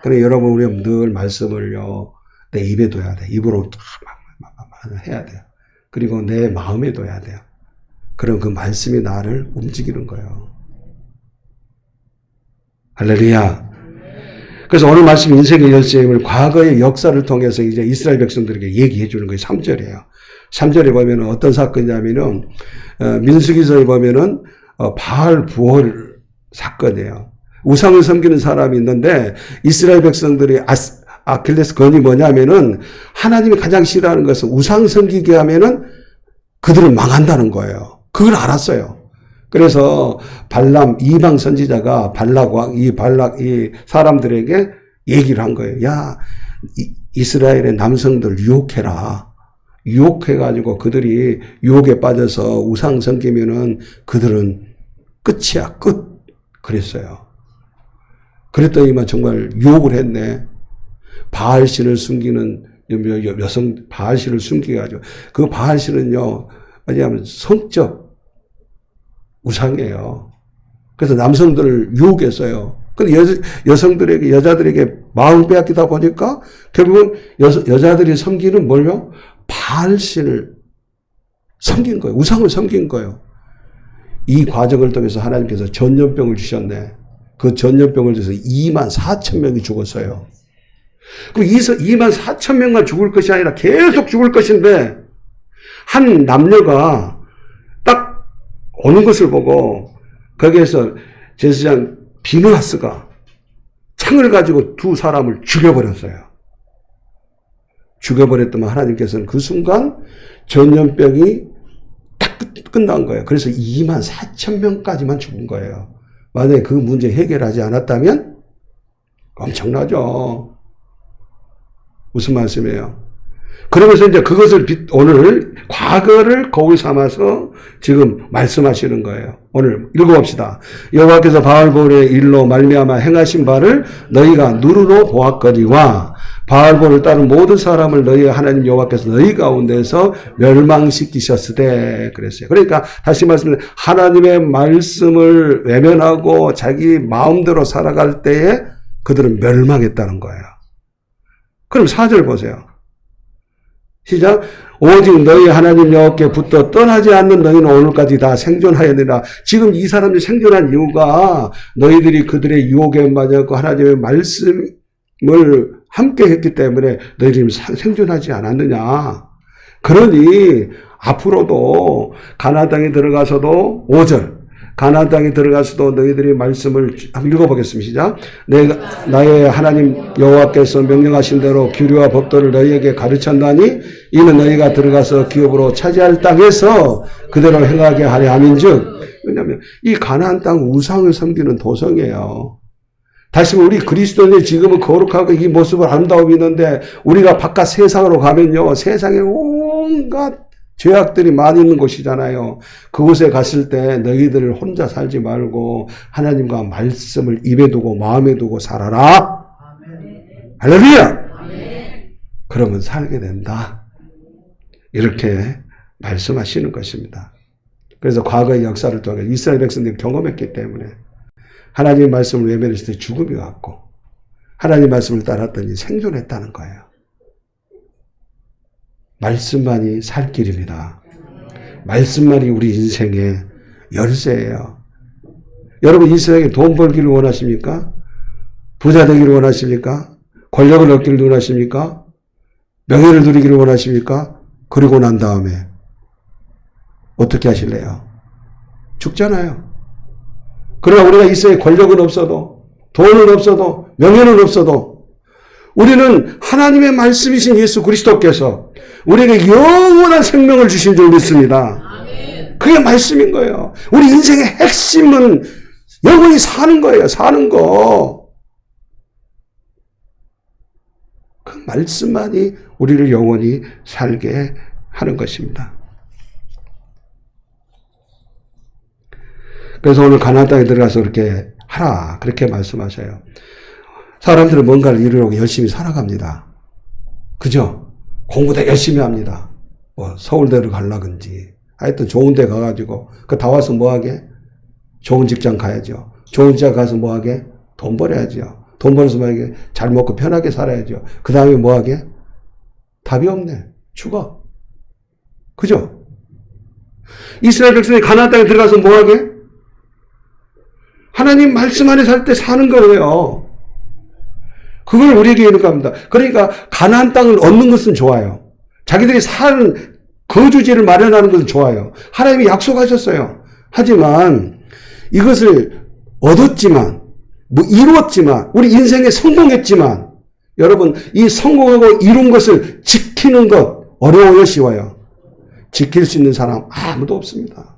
그래, 여러분, 우리 늘 말씀을요, 내 입에 둬야 돼. 입으로 해야 돼요. 그리고 내 마음에 둬야 돼요. 그럼 그 말씀이 나를 움직이는 거예요. 할렐루야. 그래서 오늘 말씀 인생의 열쇠임을 과거의 역사를 통해서 이제 이스라엘 백성들에게 얘기해 주는 거예요. 3절이에요. 3절에 보면은 어떤 사건이냐면은, 민수기서에 보면은, 바알 부활 사건이에요. 우상을 섬기는 사람이 있는데, 이스라엘 백성들이 아킬레스 건이 뭐냐면은 하나님이 가장 싫어하는 것은 우상 섬기게 하면은 그들은 망한다는 거예요. 그걸 알았어요. 그래서 발람 이방 선지자가 이 사람들에게 얘기를 한 거예요. 야, 이스라엘의 남성들 유혹해라. 유혹해가지고 그들이 유혹에 빠져서 우상 섬기면은 그들은 끝이야, 끝. 그랬어요. 그랬더니만 정말 유혹을 했네. 바알신을 숨기는 여성, 바알신을 숨기가지고, 그 바알신은요, 뭐냐면 성적 우상이에요. 그래서 남성들을 유혹했어요. 근데 여자들에게 마음을 빼앗기다 보니까 결국은 여자들이 섬기는 뭘요? 바알신을 섬긴 거예요. 우상을 섬긴 거예요. 이 과정을 통해서 하나님께서 전염병을 주셨네. 그 전염병을 줘서 24,000명이 죽었어요. 그럼 24,000명만 죽을 것이 아니라 계속 죽을 것인데, 한 남녀가 딱 오는 것을 보고, 거기에서 제사장 비느하스가 창을 가지고 두 사람을 죽여버렸어요. 죽여버렸더만 하나님께서는 그 순간 전염병이 딱 끝난 거예요. 그래서 24,000명까지만 죽은 거예요. 만약에 그 문제 해결하지 않았다면 엄청나죠. 무슨 말씀이에요? 그러면서 이제 그것을 오늘 과거를 거울 삼아서 지금 말씀하시는 거예요. 오늘 읽어봅시다. 여호와께서 바알볼의 일로 말미암아 행하신 바를 너희가 눈으로 보았거니와 바알볼을 따른 모든 사람을 너희 하나님 여호와께서 너희 가운데서 멸망시키셨으되 그랬어요. 그러니까 다시 말씀드리면 하나님의 말씀을 외면하고 자기 마음대로 살아갈 때에 그들은 멸망했다는 거예요. 그럼 4절 보세요. 시작. 오직 너희 하나님 여호와께 붙어 떠나지 않는 너희는 오늘까지 다 생존하였느니라. 지금 이 사람들이 생존한 이유가 너희들이 그들의 유혹에 맞았고 하나님의 말씀을 함께 했기 때문에 너희들이 생존하지 않았느냐. 그러니 앞으로도 가나안 땅에 들어가서도 5절 가나안 땅에 들어가서도 너희들이 말씀을 한번 읽어보겠습니다. 시작. 내가 나의 하나님 여호와께서 명령하신 대로 규례와 법도를 너희에게 가르쳤나니 이는 너희가 들어가서 기업으로 차지할 땅에서 그대로 행하게 하려 함인즉. 왜냐하면 이 가나안 땅 우상을 섬기는 도성이에요. 다시 우리 그리스도인이 지금은 거룩하고 이 모습을 아름다움이 있는데 우리가 바깥 세상으로 가면요 세상에 온갖 죄악들이 많이 있는 곳이잖아요. 그곳에 갔을 때 너희들 혼자 살지 말고 하나님과 말씀을 입에 두고 마음에 두고 살아라. 아멘. 할렐루야. 아멘. 그러면 살게 된다. 이렇게 말씀하시는 것입니다. 그래서 과거의 역사를 통해 이스라엘 백성들이 경험했기 때문에 하나님의 말씀을 외면했을 때 죽음이 왔고 하나님의 말씀을 따랐더니 생존했다는 거예요. 말씀만이 살 길입니다. 말씀만이 우리 인생의 열쇠예요. 여러분 이 세상에 돈 벌기를 원하십니까? 부자 되기를 원하십니까? 권력을 얻기를 원하십니까? 명예를 누리기를 원하십니까? 그리고 난 다음에 어떻게 하실래요? 죽잖아요. 그러나 우리가 이 세상에 권력은 없어도 돈은 없어도 명예는 없어도 우리는 하나님의 말씀이신 예수 그리스도께서 우리에게 영원한 생명을 주신 줄 믿습니다. 그게 말씀인 거예요. 우리 인생의 핵심은 영원히 사는 거예요. 사는 거. 그 말씀만이 우리를 영원히 살게 하는 것입니다. 그래서 오늘 가나안 땅에 들어가서 그렇게 하라. 그렇게 말씀하셔요. 사람들은 뭔가를 이루려고 열심히 살아갑니다. 그죠? 공부도 열심히 합니다. 뭐 서울대로 가려든지 하여튼 좋은 데 가가지고 그 다 와서 뭐하게? 좋은 직장 가야죠. 좋은 직장 가서 뭐하게? 돈 벌어야죠. 돈 벌어서 뭐하게? 잘 먹고 편하게 살아야죠. 그 다음에 뭐하게? 답이 없네. 죽어. 그죠? 이스라엘 백성이 가나안 땅에 들어가서 뭐하게? 하나님 말씀 안에 살 때 사는 거예요. 그걸 우리에게 이룩합니다. 그러니까 가나안 땅을 얻는 것은 좋아요. 자기들이 사는 거주지를 마련하는 것은 좋아요. 하나님이 약속하셨어요. 하지만 이것을 얻었지만 뭐 이루었지만 우리 인생에 성공했지만 여러분, 이 성공하고 이룬 것을 지키는 것 어려워요, 쉬워요? 지킬 수 있는 사람 아무도 없습니다.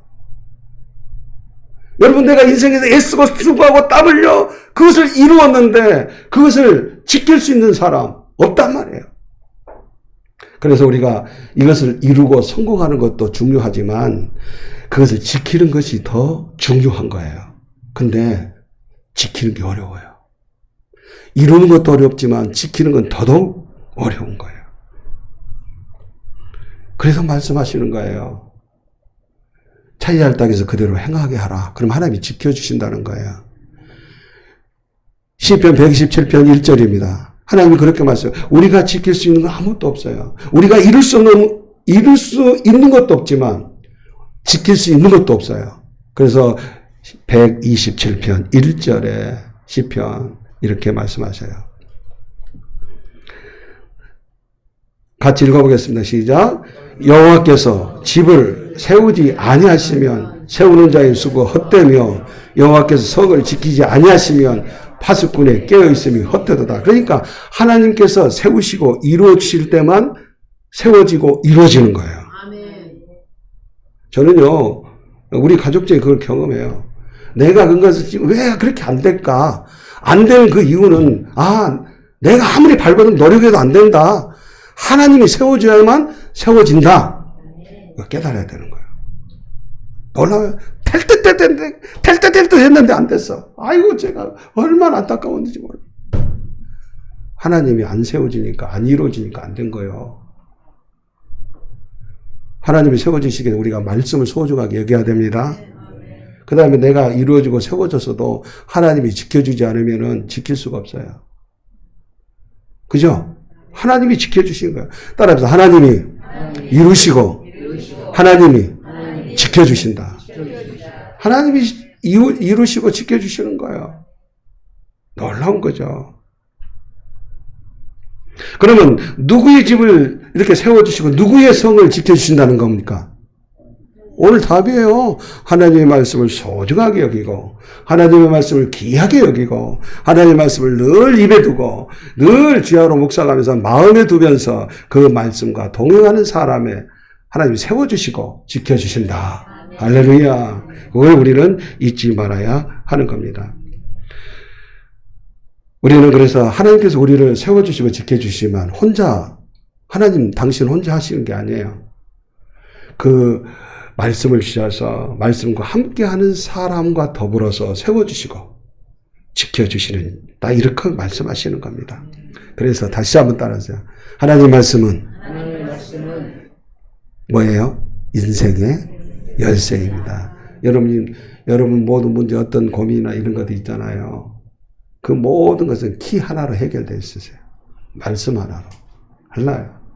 여러분, 내가 인생에서 애쓰고 수고하고 땀 흘려 그것을 이루었는데 그것을 지킬 수 있는 사람 없단 말이에요. 그래서 우리가 이것을 이루고 성공하는 것도 중요하지만 그것을 지키는 것이 더 중요한 거예요. 근데 지키는 게 어려워요. 이루는 것도 어렵지만 지키는 건 더더욱 어려운 거예요. 그래서 말씀하시는 거예요. 차이할 땅에서 그대로 행하게 하라. 그럼 하나님이 지켜주신다는 거예요. 시편 127편 1절입니다. 하나님이 그렇게 말씀해요. 우리가 지킬 수 있는 건 아무것도 없어요. 우리가 이룰 수 있는 것도 없지만 지킬 수 있는 것도 없어요. 그래서 127편 1절에 시편 이렇게 말씀하셔요. 같이 읽어보겠습니다. 시작. 여호와께서 집을 세우지 아니하시면 세우는 자의 수고 헛되며 여호와께서 성을 지키지 아니하시면 파수꾼의 깨어있음이 헛되도다. 그러니까 하나님께서 세우시고 이루어 주실 때만 세워지고 이루어지는 거예요. 저는요, 우리 가족 중에 그걸 경험해요. 내가 그것을 지금 왜 그렇게 안 될까? 안 되는 그 이유는, 내가 아무리 발버둥 노력해도 안 된다. 하나님이 세워줘야만 세워진다. 깨달아야 되는 거예요. 놀라워요. 될 때 했는데 안 됐어. 아이고, 제가 얼마나 안타까웠는지 몰라. 하나님이 안 세워지니까, 안 이루어지니까 안 된 거예요. 하나님이 세워주시기에 우리가 말씀을 소중하게 여겨야 됩니다. 그 다음에 내가 이루어지고 세워졌어도 하나님이 지켜주지 않으면 지킬 수가 없어요. 그죠? 하나님이 지켜주신 거예요. 따라해서 하나님이 이루시고 하나님이 지켜주신다. 하나님이 이루시고 지켜주시는 거예요. 놀라운 거죠. 그러면 누구의 집을 이렇게 세워주시고 누구의 성을 지켜주신다는 겁니까? 오늘 답이에요. 하나님의 말씀을 소중하게 여기고 하나님의 말씀을 귀하게 여기고 하나님의 말씀을 늘 입에 두고 늘 주야로 묵상하면서 마음에 두면서 그 말씀과 동행하는 사람에 하나님이 세워주시고 지켜주신다. 할렐루야. 그걸 우리는 잊지 말아야 하는 겁니다. 우리는 그래서 하나님께서 우리를 세워주시고 지켜주시지만 하나님 당신 혼자 하시는 게 아니에요. 그 말씀을 주셔서 말씀과 함께하는 사람과 더불어서 세워주시고 지켜주시는, 다 이렇게 말씀하시는 겁니다. 그래서 다시 한번 따라하세요. 하나님 말씀은 뭐예요? 인생의 열쇠입니다. 여러분 모든 문제, 어떤 고민이나 이런 것도 있잖아요. 그 모든 것은 키 하나로 해결되어 있으세요. 말씀 하나로.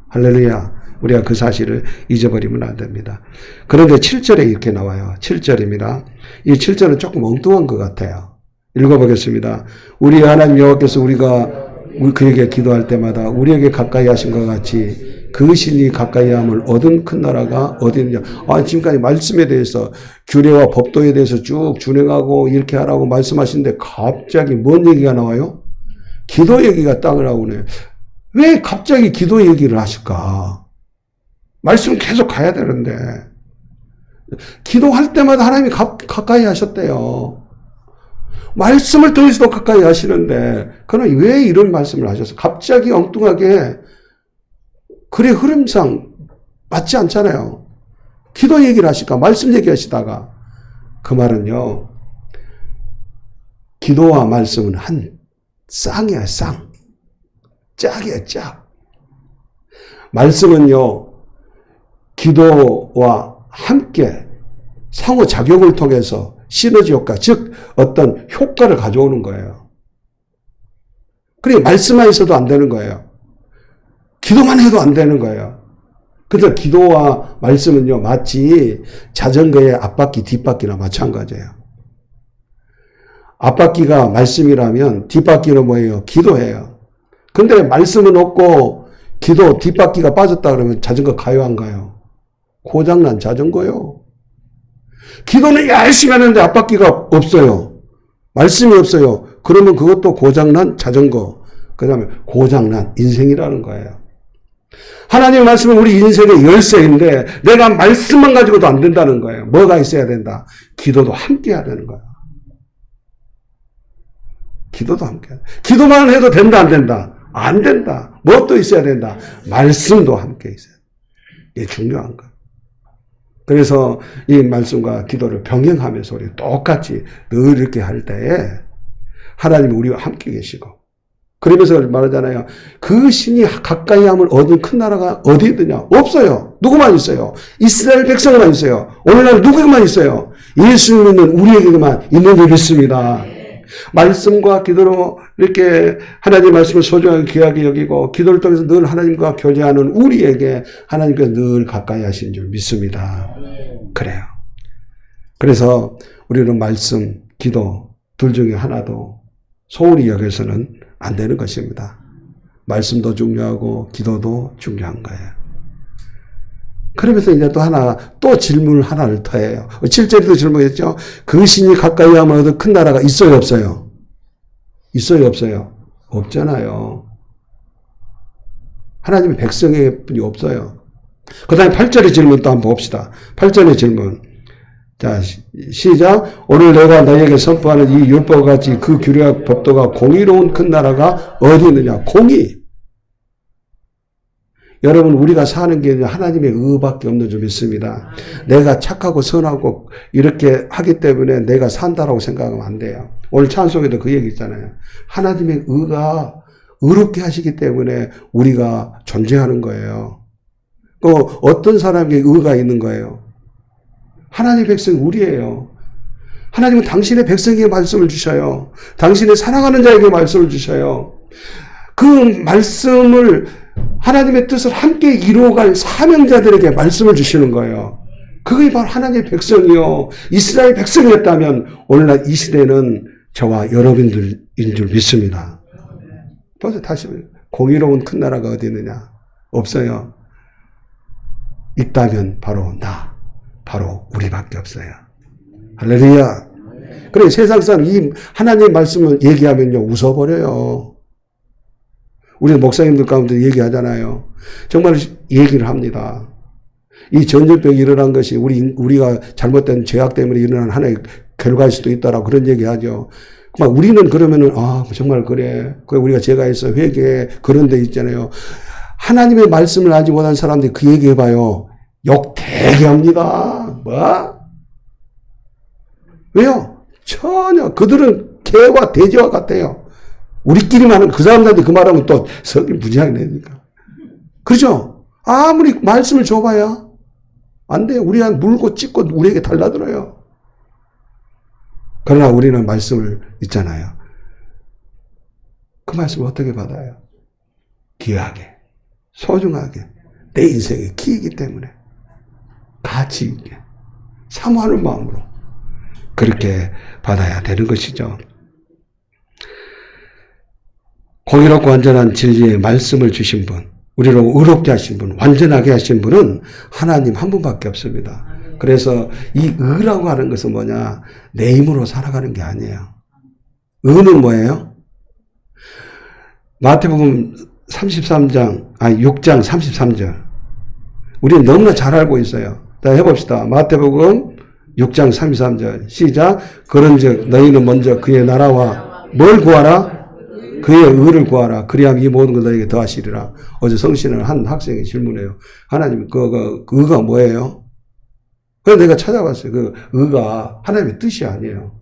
할렐루야. 우리가 그 사실을 잊어버리면 안 됩니다. 그런데 7절에 이렇게 나와요. 7절입니다. 이 7절은 조금 엉뚱한 것 같아요. 읽어보겠습니다. 우리 하나님 여호와께서 우리가 그에게 기도할 때마다 우리에게 가까이 하신 것 같이 그 신이 가까이 함을 얻은 큰 나라가 어디 있느냐. 지금까지 말씀에 대해서 규례와 법도에 대해서 쭉 준행하고 이렇게 하라고 말씀하시는데 갑자기 뭔 얘기가 나와요? 기도 얘기가 땅을 나오네. 왜 갑자기 기도 얘기를 하실까? 말씀 계속 가야 되는데. 기도할 때마다 하나님이 가까이 하셨대요. 말씀을 통해서도 가까이 하시는데, 그러나 왜 이런 말씀을 하셨어요? 갑자기 엉뚱하게, 글의 흐름상 맞지 않잖아요. 기도 얘기를 하실까? 말씀 얘기하시다가. 그 말은요, 기도와 말씀은 한 쌍이야, 쌍. 짝이야, 짝. 말씀은요, 기도와 함께 상호작용을 통해서 시너지 효과, 즉 어떤 효과를 가져오는 거예요. 그러니까 말씀만 있어도 안 되는 거예요. 기도만 해도 안 되는 거예요. 그래서 기도와 말씀은요, 마치 자전거의 앞바퀴, 뒷바퀴나 마찬가지예요. 앞바퀴가 말씀이라면 뒷바퀴는 뭐예요? 기도예요. 근데 말씀은 없고 기도 뒷바퀴가 빠졌다 그러면 자전거 가요, 안 가요? 고장난 자전거요. 기도는 열심히 하는데 앞바퀴가 없어요. 말씀이 없어요. 그러면 그것도 고장난 자전거. 그 다음에 고장난 인생이라는 거예요. 하나님의 말씀은 우리 인생의 열쇠인데 내가 말씀만 가지고도 안 된다는 거예요. 뭐가 있어야 된다? 기도도 함께 해야 되는 거예요. 기도도 함께. 기도만 해도 된다 안 된다? 안 된다. 무엇도 있어야 된다? 말씀도 함께 있어야 돼. 이게 중요한 거예요. 그래서 이 말씀과 기도를 병행하면서 우리 똑같이 늘 이렇게 할 때에 하나님이 우리와 함께 계시고 그러면서 말하잖아요. 그 신이 가까이 함을 얻은 큰 나라가 어디 있느냐? 없어요. 누구만 있어요? 이스라엘 백성만 있어요. 오늘날 누구만 있어요? 예수 믿는 우리에게만 있는 줄 믿습니다. 말씀과 기도로 이렇게 하나님의 말씀을 소중하게 귀하게 여기고 기도를 통해서 늘 하나님과 교제하는 우리에게 하나님께서 늘 가까이 하시는 줄 믿습니다. 그래요. 그래서 우리는 말씀, 기도 둘 중에 하나도 소홀히 여겨서는 안 되는 것입니다. 말씀도 중요하고 기도도 중요한 거예요. 그러면서 이제 또 질문을 하나를 더 해요. 7절에도 질문했죠. 그 신이 가까이 하면 얻은 큰 나라가 있어요, 없어요? 있어요, 없어요? 없잖아요. 하나님의 백성의 분이 없어요. 그 다음에 8절의 질문 또 한번 봅시다. 8절의 질문. 자, 시작. 오늘 내가 너에게 선포하는 이 율법과 같이 그 규례와 법도가 공의로운 큰 나라가 어디 있느냐? 공의. 여러분 우리가 사는 게 하나님의 의밖에 없는 줄 믿습니다. 내가 착하고 선하고 이렇게 하기 때문에 내가 산다라고 생각하면 안 돼요. 오늘 찬송에도 그 얘기 있잖아요. 하나님의 의가 의롭게 하시기 때문에 우리가 존재하는 거예요. 또 어떤 사람에게 의가 있는 거예요? 하나님의 백성 우리예요. 하나님은 당신의 백성에게 말씀을 주셔요. 당신의 사랑하는 자에게 말씀을 주셔요. 그 말씀을 하나님의 뜻을 함께 이루어갈 사명자들에게 말씀을 주시는 거예요. 그게 바로 하나님의 백성이요. 이스라엘 백성이었다면 오늘날 이 시대는 저와 여러분들인 줄 믿습니다. 벌써 다시 공의로운 큰 나라가 어디 있느냐? 없어요. 있다면 바로 바로 우리밖에 없어요. 할렐루야. 그래 세상 사람 이 하나님의 말씀을 얘기하면요 웃어버려요. 우리 목사님들 가운데 얘기하잖아요. 정말 얘기를 합니다. 이 전염병이 일어난 것이 우리가 잘못된 죄악 때문에 일어난 하나의 결과일 수도 있다라고 그런 얘기하죠. 막 우리는 그러면은 정말 그래. 우리가 죄가 있어 회개해 그런 데 있잖아요. 하나님의 말씀을 알지 못한 사람들이 그 얘기해봐요. 욕 되게 합니다. 뭐? 왜요? 전혀 그들은 개와 돼지와 같아요. 우리끼리만 하는 그 사람들한테 그 말하면 또 석이 무지하게 내니까. 그렇죠? 아무리 말씀을 줘봐야 안 돼요. 우리한 물고 찢고 우리에게 달라들어요. 그러나 우리는 말씀을 있잖아요. 그 말씀을 어떻게 받아요? 귀하게, 소중하게, 내 인생의 키이기 때문에 가치 있게, 사모하는 마음으로 그렇게 받아야 되는 것이죠. 공의롭고 완전한 진리의 말씀을 주신 분, 우리를 의롭게 하신 분, 완전하게 하신 분은 하나님 한 분밖에 없습니다. 그래서 이 의라고 하는 것은 뭐냐? 내 힘으로 살아가는 게 아니에요. 의는 뭐예요? 마태복음 6장 33절. 우리는 너무나 잘 알고 있어요. 자, 해봅시다. 마태복음 6장 33절. 시작. 그런즉 너희는 먼저 그의 나라와 뭘 구하라? 그의 의를 구하라. 그리하면 이 모든 걸 너에게 더하시리라. 어제 성신을 한 학생이 질문해요. 하나님, 그 의가 뭐예요? 그래서 내가 찾아봤어요. 그 의가 하나님의 뜻이 아니에요.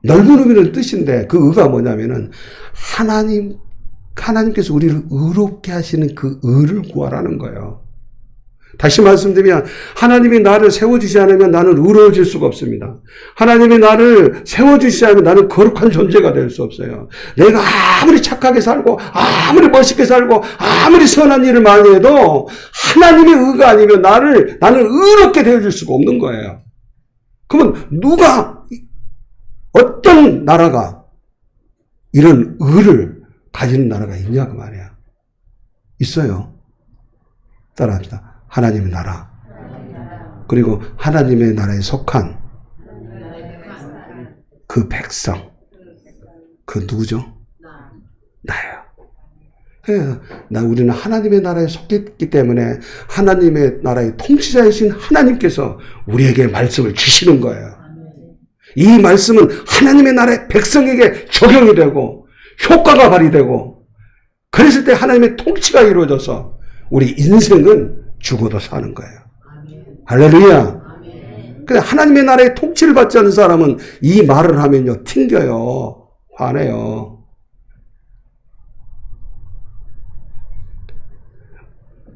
넓은 의미는 뜻인데 그 의가 뭐냐면은 하나님께서 우리를 의롭게 하시는 그 의를 구하라는 거예요. 다시 말씀드리면 하나님이 나를 세워주지 않으면 나는 의로워질 수가 없습니다. 하나님이 나를 세워주지 않으면 나는 거룩한 존재가 될 수 없어요. 내가 아무리 착하게 살고 아무리 멋있게 살고 아무리 선한 일을 많이 해도 하나님의 의가 아니면 나는 의롭게 되어줄 수가 없는 거예요. 그러면 어떤 나라가 이런 의를 가지는 나라가 있냐고 말이야. 있어요. 따라합시다. 하나님의 나라. 그리고 하나님의 나라에 속한 그 백성. 그 누구죠? 나예요. 우리는 하나님의 나라에 속했기 때문에 하나님의 나라의 통치자이신 하나님께서 우리에게 말씀을 주시는 거예요. 이 말씀은 하나님의 나라의 백성에게 적용이 되고 효과가 발휘되고, 그랬을 때 하나님의 통치가 이루어져서 우리 인생은 죽어도 사는 거예요. 할렐루야. 근데 하나님의 나라의 통치를 받지 않는 사람은 이 말을 하면요, 튕겨요. 화내요.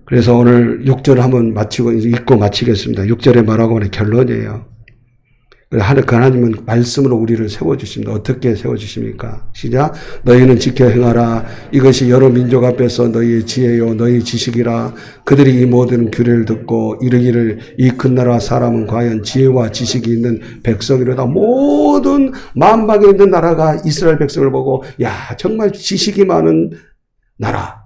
그래서 오늘 6절 한번 읽고 마치겠습니다. 6절에 말하고 보니 결론이에요. 하나님은 말씀으로 우리를 세워주십니다. 어떻게 세워주십니까? 시작. 너희는 지켜 행하라. 이것이 여러 민족 앞에서 너희의 지혜요 너희 지식이라. 그들이 이 모든 규례를 듣고 이르기를 이 큰 나라 사람은 과연 지혜와 지식이 있는 백성이로다. 모든 만방에 있는 나라가 이스라엘 백성을 보고 야, 정말 지식이 많은 나라,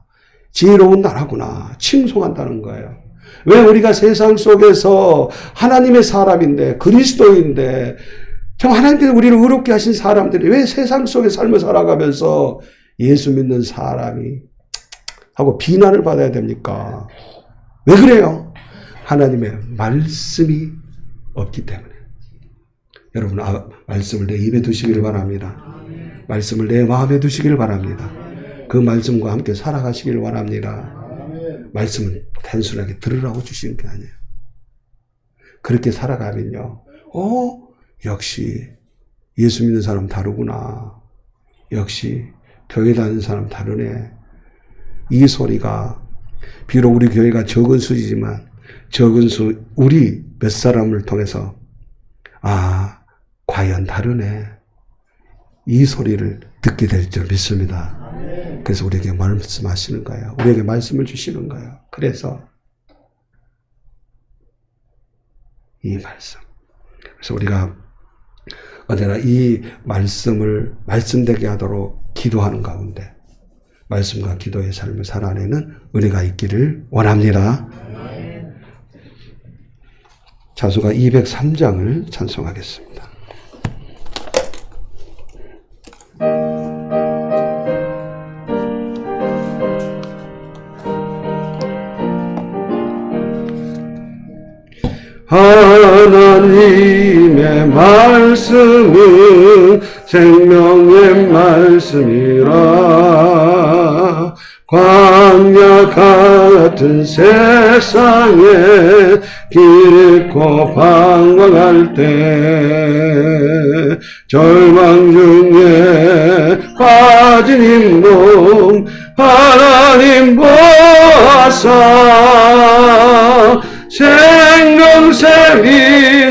지혜로운 나라구나 칭송한다는 거예요. 왜 우리가 세상 속에서 하나님의 사람인데, 그리스도인데, 참 하나님께서 우리를 의롭게 하신 사람들이 왜 세상 속에 삶을 살아가면서 예수 믿는 사람이 하고 비난을 받아야 됩니까? 왜 그래요? 하나님의 말씀이 없기 때문에. 여러분, 말씀을 내 입에 두시기를 바랍니다. 말씀을 내 마음에 두시기를 바랍니다. 그 말씀과 함께 살아가시기를 바랍니다. 말씀은 단순하게 들으라고 주시는 게 아니에요. 그렇게 살아가면요, 역시 예수 믿는 사람 다르구나. 역시 교회 다니는 사람 다르네. 이 소리가 비록 우리 교회가 적은 수지만 적은 수 우리 몇 사람을 통해서 과연 다르네. 이 소리를 듣게 될 줄 믿습니다. 그래서 우리에게 말씀하시는 거예요. 우리에게 말씀을 주시는 거예요. 그래서 이 말씀. 그래서 우리가 언제나 이 말씀을 말씀되게 하도록 기도하는 가운데 말씀과 기도의 삶을 살아내는 은혜가 있기를 원합니다. 자수가 203장을 찬송하겠습니다. 하나님의 말씀은 생명의 말씀이라. 광야 같은 세상에 길 잃고 방황할 때 절망 중에 빠진 힘몸 하나님 보아사 생명샘이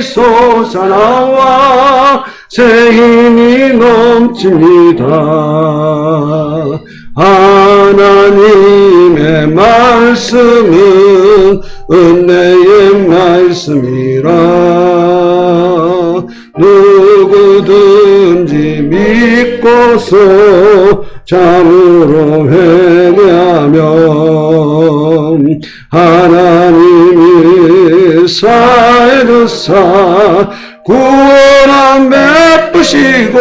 솟아나와 새 힘이 넘칩니다. 하나님의 말씀은 은혜의 말씀이라. 누구든지 믿고서 참으로 회개하면 하나님이 사해주사 구원함 베푸시고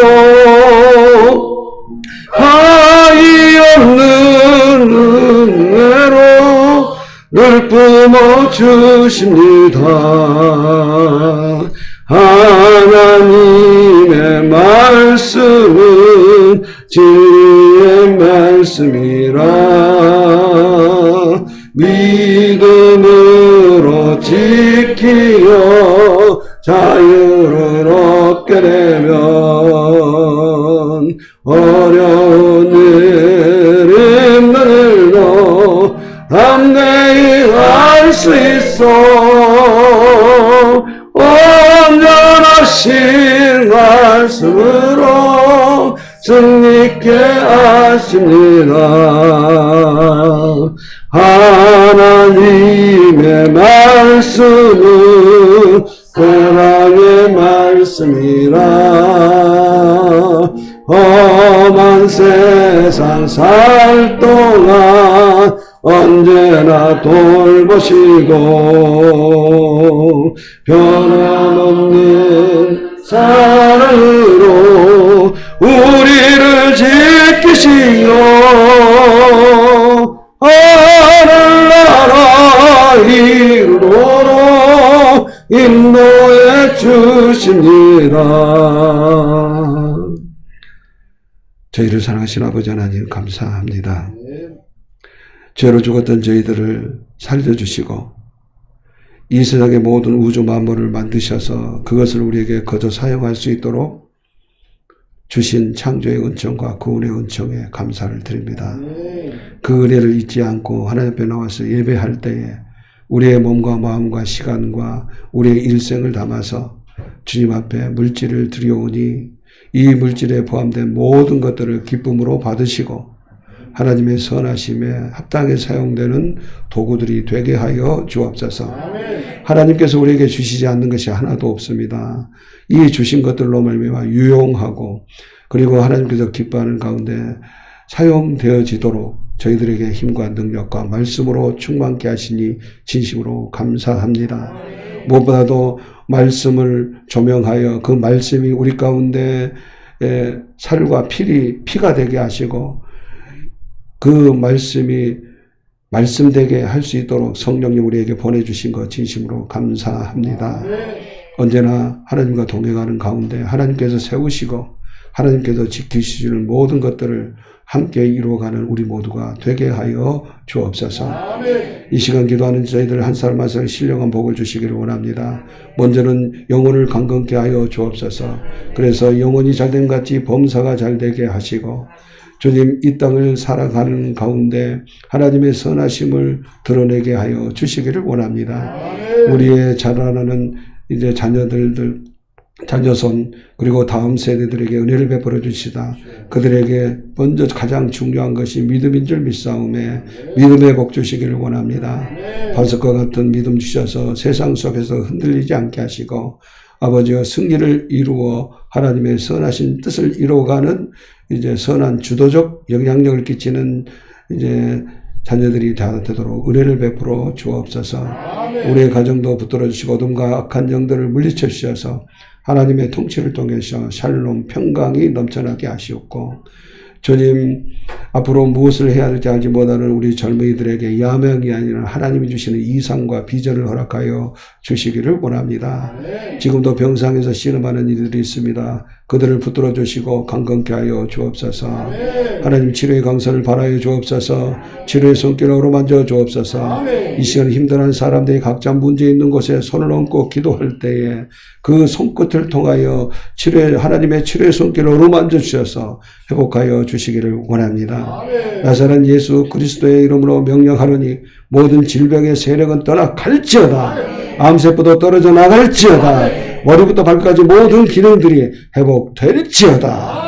하이 없는 은혜로 늘 뿜어주십니다. 하나님의 말씀은 진리의 말씀이라. 믿음으로 지키어 자유를 얻게 되면 어려운 일 힘든 일도 담대히 할 수 있어. 온전하신 말씀으로 승리케 하십니다. 하나님의 말씀은 사랑의 말씀이라. 험한 세상 살 동안 언제나 돌보시고 변함없는 사랑으로 우리를 지키시오. 인도해 주십니다. 저희를 사랑하신 아버지 하나님 감사합니다. 죄로 죽었던 저희들을 살려주시고 이 세상의 모든 우주 만물을 만드셔서 그것을 우리에게 거저 사용할 수 있도록 주신 창조의 은총과 구원의 은총에 감사를 드립니다. 그 은혜를 잊지 않고 하나님 앞에 나와서 예배할 때에 우리의 몸과 마음과 시간과 우리의 일생을 담아서 주님 앞에 물질을 드려오니 이 물질에 포함된 모든 것들을 기쁨으로 받으시고 하나님의 선하심에 합당하게 사용되는 도구들이 되게 하여 주옵소서. 하나님께서 우리에게 주시지 않는 것이 하나도 없습니다. 이 주신 것들로 말미암아 유용하고 그리고 하나님께서 기뻐하는 가운데 사용되어지도록 저희들에게 힘과 능력과 말씀으로 충만케 하시니 진심으로 감사합니다. 무엇보다도 말씀을 조명하여 그 말씀이 우리 가운데 살과 피가 되게 하시고 그 말씀이 말씀되게 할 수 있도록 성령님 우리에게 보내주신 것 진심으로 감사합니다. 언제나 하나님과 동행하는 가운데 하나님께서 세우시고 하나님께서 지키시는 모든 것들을 함께 이루어가는 우리 모두가 되게 하여 주옵소서. 이 시간 기도하는 저희들 한 사람 한 사람 신령한 복을 주시기를 원합니다. 먼저는 영혼을 강건케 하여 주옵소서. 그래서 영혼이 잘된 같이 범사가 잘되게 하시고 주님 이 땅을 살아가는 가운데 하나님의 선하심을 드러내게 하여 주시기를 원합니다. 우리의 자라나는 이제 자녀손 그리고 다음 세대들에게 은혜를 베풀어 주시다. 그들에게 먼저 가장 중요한 것이 믿음인 줄 믿사오매 믿음의 복 주시기를 원합니다. 반석과 같은 믿음 주셔서 세상 속에서 흔들리지 않게 하시고 아버지가 승리를 이루어 하나님의 선하신 뜻을 이루어가는 이제 선한 주도적 영향력을 끼치는 이제 자녀들이 다 되도록 은혜를 베풀어 주옵소서. 우리의 가정도 붙들어 주시고 어둠과 악한 영들을 물리쳐 주셔서 하나님의 통치를 통해서 샬롬 평강이 넘쳐나게 하시옵고 주님 앞으로 무엇을 해야 될지 알지 못하는 우리 젊은이들에게 야명이 아니라 하나님이 주시는 이상과 비전을 허락하여 주시기를 원합니다. 지금도 병상에서 씨름하는 이들이 있습니다. 그들을 붙들어 주시고 강건케 하여 주옵소서. 하나님 치료의 강선을 발하여 주옵소서. 치료의 손길을 어루만져 주옵소서. 이 시간 힘들어하는 사람들이 각자 문제 있는 곳에 손을 얹고 기도할 때에 그 손끝을 통하여 하나님의 치료의 손길을 어루만져 주셔서 회복하여 주시기를 원합니다. 나사렛 예수 그리스도의 이름으로 명령하노니 모든 질병의 세력은 떠나 갈지어다. 암세포도 떨어져 나갈지어다. 머리부터 발까지 모든 기능들이 회복될지어다.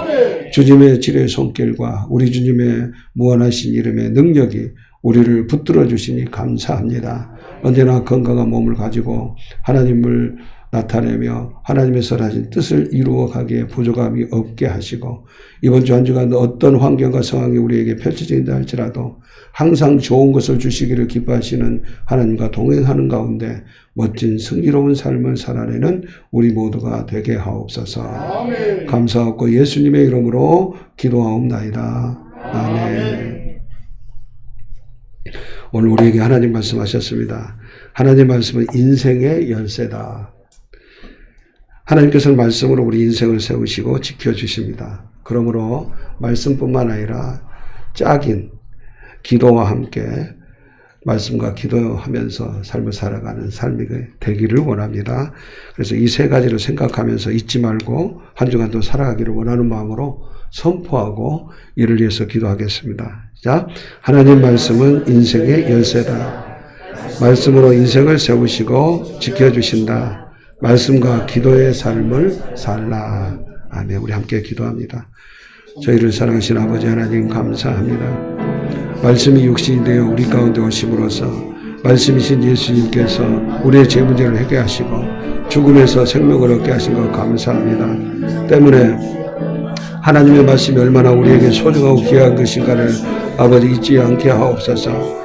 주님의 치료의 손길과 우리 주님의 무한하신 이름의 능력이 우리를 붙들어 주시니 감사합니다. 언제나 건강한 몸을 가지고 하나님을 나타내며 하나님의 선하신 뜻을 이루어가기에 부족함이 없게 하시고 이번 주 한 주간 어떤 환경과 상황이 우리에게 펼쳐진다 할지라도 항상 좋은 것을 주시기를 기뻐하시는 하나님과 동행하는 가운데 멋진 승리로운 삶을 살아내는 우리 모두가 되게 하옵소서. 아멘. 감사하고 예수님의 이름으로 기도하옵나이다. 아멘. 오늘 우리에게 하나님 말씀하셨습니다. 하나님 말씀은 인생의 열쇠다. 하나님께서는 말씀으로 우리 인생을 세우시고 지켜주십니다. 그러므로 말씀뿐만 아니라 짝인 기도와 함께 말씀과 기도하면서 삶을 살아가는 삶이 되기를 원합니다. 그래서 이 세 가지를 생각하면서 잊지 말고 한 주간도 살아가기를 원하는 마음으로 선포하고 이를 위해서 기도하겠습니다. 자, 하나님 말씀은 인생의 열쇠다. 말씀으로 인생을 세우시고 지켜주신다. 말씀과 기도의 삶을 살라. 아멘. 우리 함께 기도합니다. 저희를 사랑하신 아버지 하나님 감사합니다. 말씀이 육신이 되어 우리 가운데 오심으로써 말씀이신 예수님께서 우리의 죄 문제를 해결하시고 죽음에서 생명을 얻게 하신 것 감사합니다. 때문에 하나님의 말씀이 얼마나 우리에게 소중하고 귀한 것인가를 아버지 잊지 않게 하옵소서.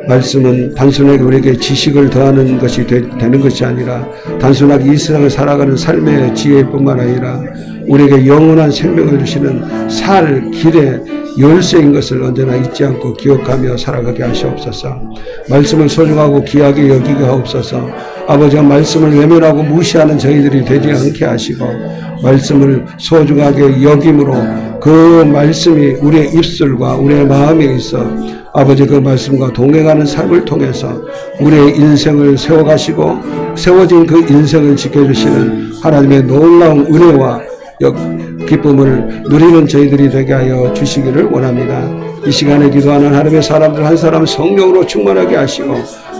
말씀은 단순하게 우리에게 지식을 더하는 것이 되는 것이 아니라 단순하게 이 세상을 살아가는 삶의 지혜뿐만 아니라 우리에게 영원한 생명을 주시는 살 길의 열쇠인 것을 언제나 잊지 않고 기억하며 살아가게 하시옵소서. 말씀을 소중하고 귀하게 여기게 하옵소서. 아버지가 말씀을 외면하고 무시하는 저희들이 되지 않게 하시고 말씀을 소중하게 여김으로 그 말씀이 우리의 입술과 우리의 마음에 있어 아버지 그 말씀과 동행하는 삶을 통해서 우리의 인생을 세워가시고 세워진 그 인생을 지켜주시는 하나님의 놀라운 은혜와 기쁨을 누리는 저희들이 되게 하여 주시기를 원합니다. 이 시간에 기도하는 하나님의 사람들 한 사람 성령으로 충만하게 하시고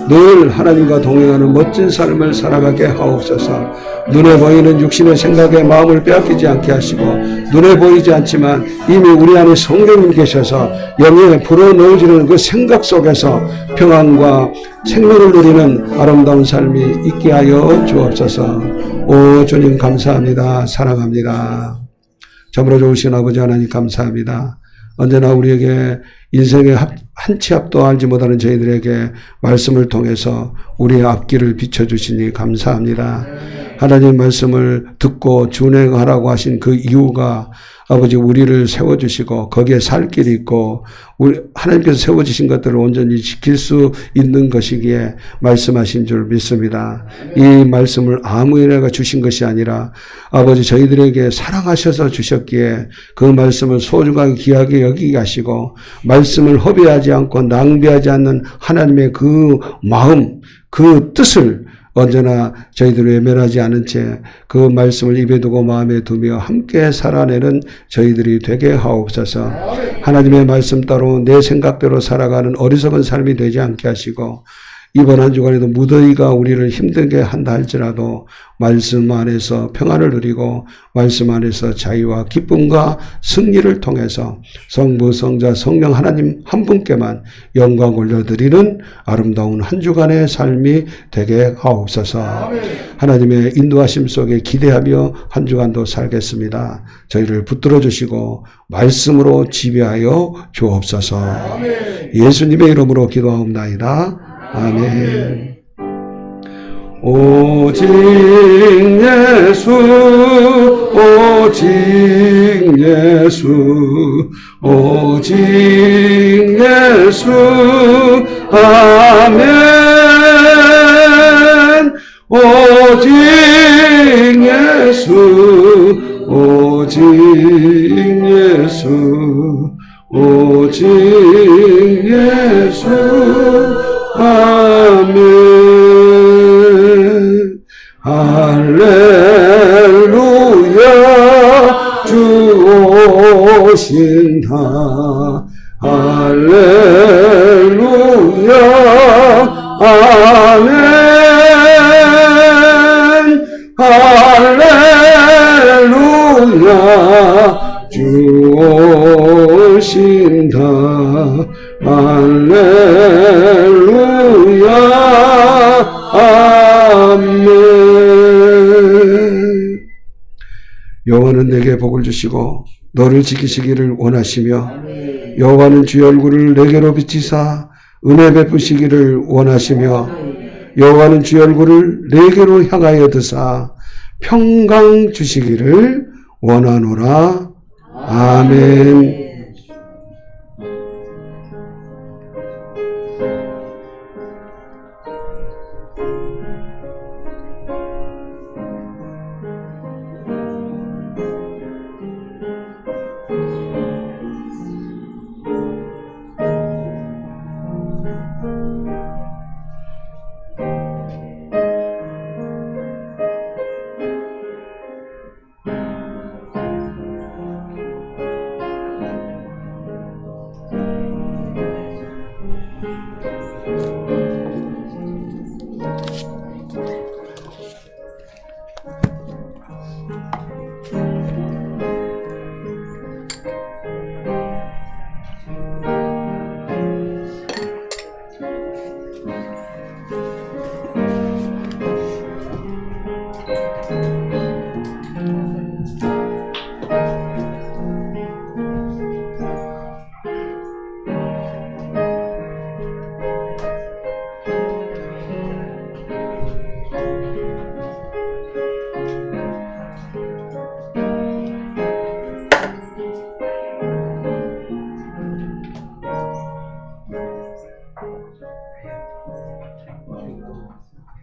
늘 하나님과 동행하는 멋진 삶을 살아가게 하옵소서. 눈에 보이는 육신의 생각에 마음을 빼앗기지 않게 하시고 눈에 보이지 않지만 이미 우리 안에 성령님 계셔서 영에 불어넣어지는 그 생각 속에서 평안과 생명을 누리는 아름다운 삶이 있게 하여 주옵소서. 오 주님 감사합니다. 사랑합니다. 참으로 좋으신 아버지 하나님 감사합니다. 언제나 우리에게 인생의 한 치 앞도 알지 못하는 저희들에게 말씀을 통해서 우리의 앞길을 비춰주시니 감사합니다. 하나님 말씀을 듣고 준행하라고 하신 그 이유가 아버지 우리를 세워주시고 거기에 살 길이 있고 우리 하나님께서 세워주신 것들을 온전히 지킬 수 있는 것이기에 말씀하신 줄 믿습니다. 이 말씀을 아무 이나가 주신 것이 아니라 아버지 저희들에게 사랑하셔서 주셨기에 그 말씀을 소중하게 귀하게 여기게 하시고 말씀을 허비하지 않고 낭비하지 않는 하나님의 그 마음 그 뜻을 언제나 저희들을 외면하지 않은 채 그 말씀을 입에 두고 마음에 두며 함께 살아내는 저희들이 되게 하옵소서. 하나님의 말씀 따로 내 생각대로 살아가는 어리석은 삶이 되지 않게 하시고 이번 한 주간에도 무더위가 우리를 힘들게 한다 할지라도 말씀 안에서 평안을 누리고 말씀 안에서 자유와 기쁨과 승리를 통해서 성부 성자 성령 하나님 한 분께만 영광 올려드리는 아름다운 한 주간의 삶이 되게 하옵소서. 하나님의 인도하심 속에 기대하며 한 주간도 살겠습니다. 저희를 붙들어 주시고 말씀으로 지배하여 주옵소서. 예수님의 이름으로 기도하옵나이다. 아멘. 오직 예수 오직 예수 오직 예수 아멘. 오직 예수 오직 예수 오직 예수 아멘. 할렐루야 주 오신다. 할렐루야 아멘. 할렐루야 주 오신다. 할렐루야 아멘. 여호와는 내게 복을 주시고 너를 지키시기를 원하시며 여호와는 주의 얼굴을 내게로 비치사 은혜 베푸시기를 원하시며 여호와는 주의 얼굴을 내게로 향하여 드사 평강 주시기를 원하노라. 아멘.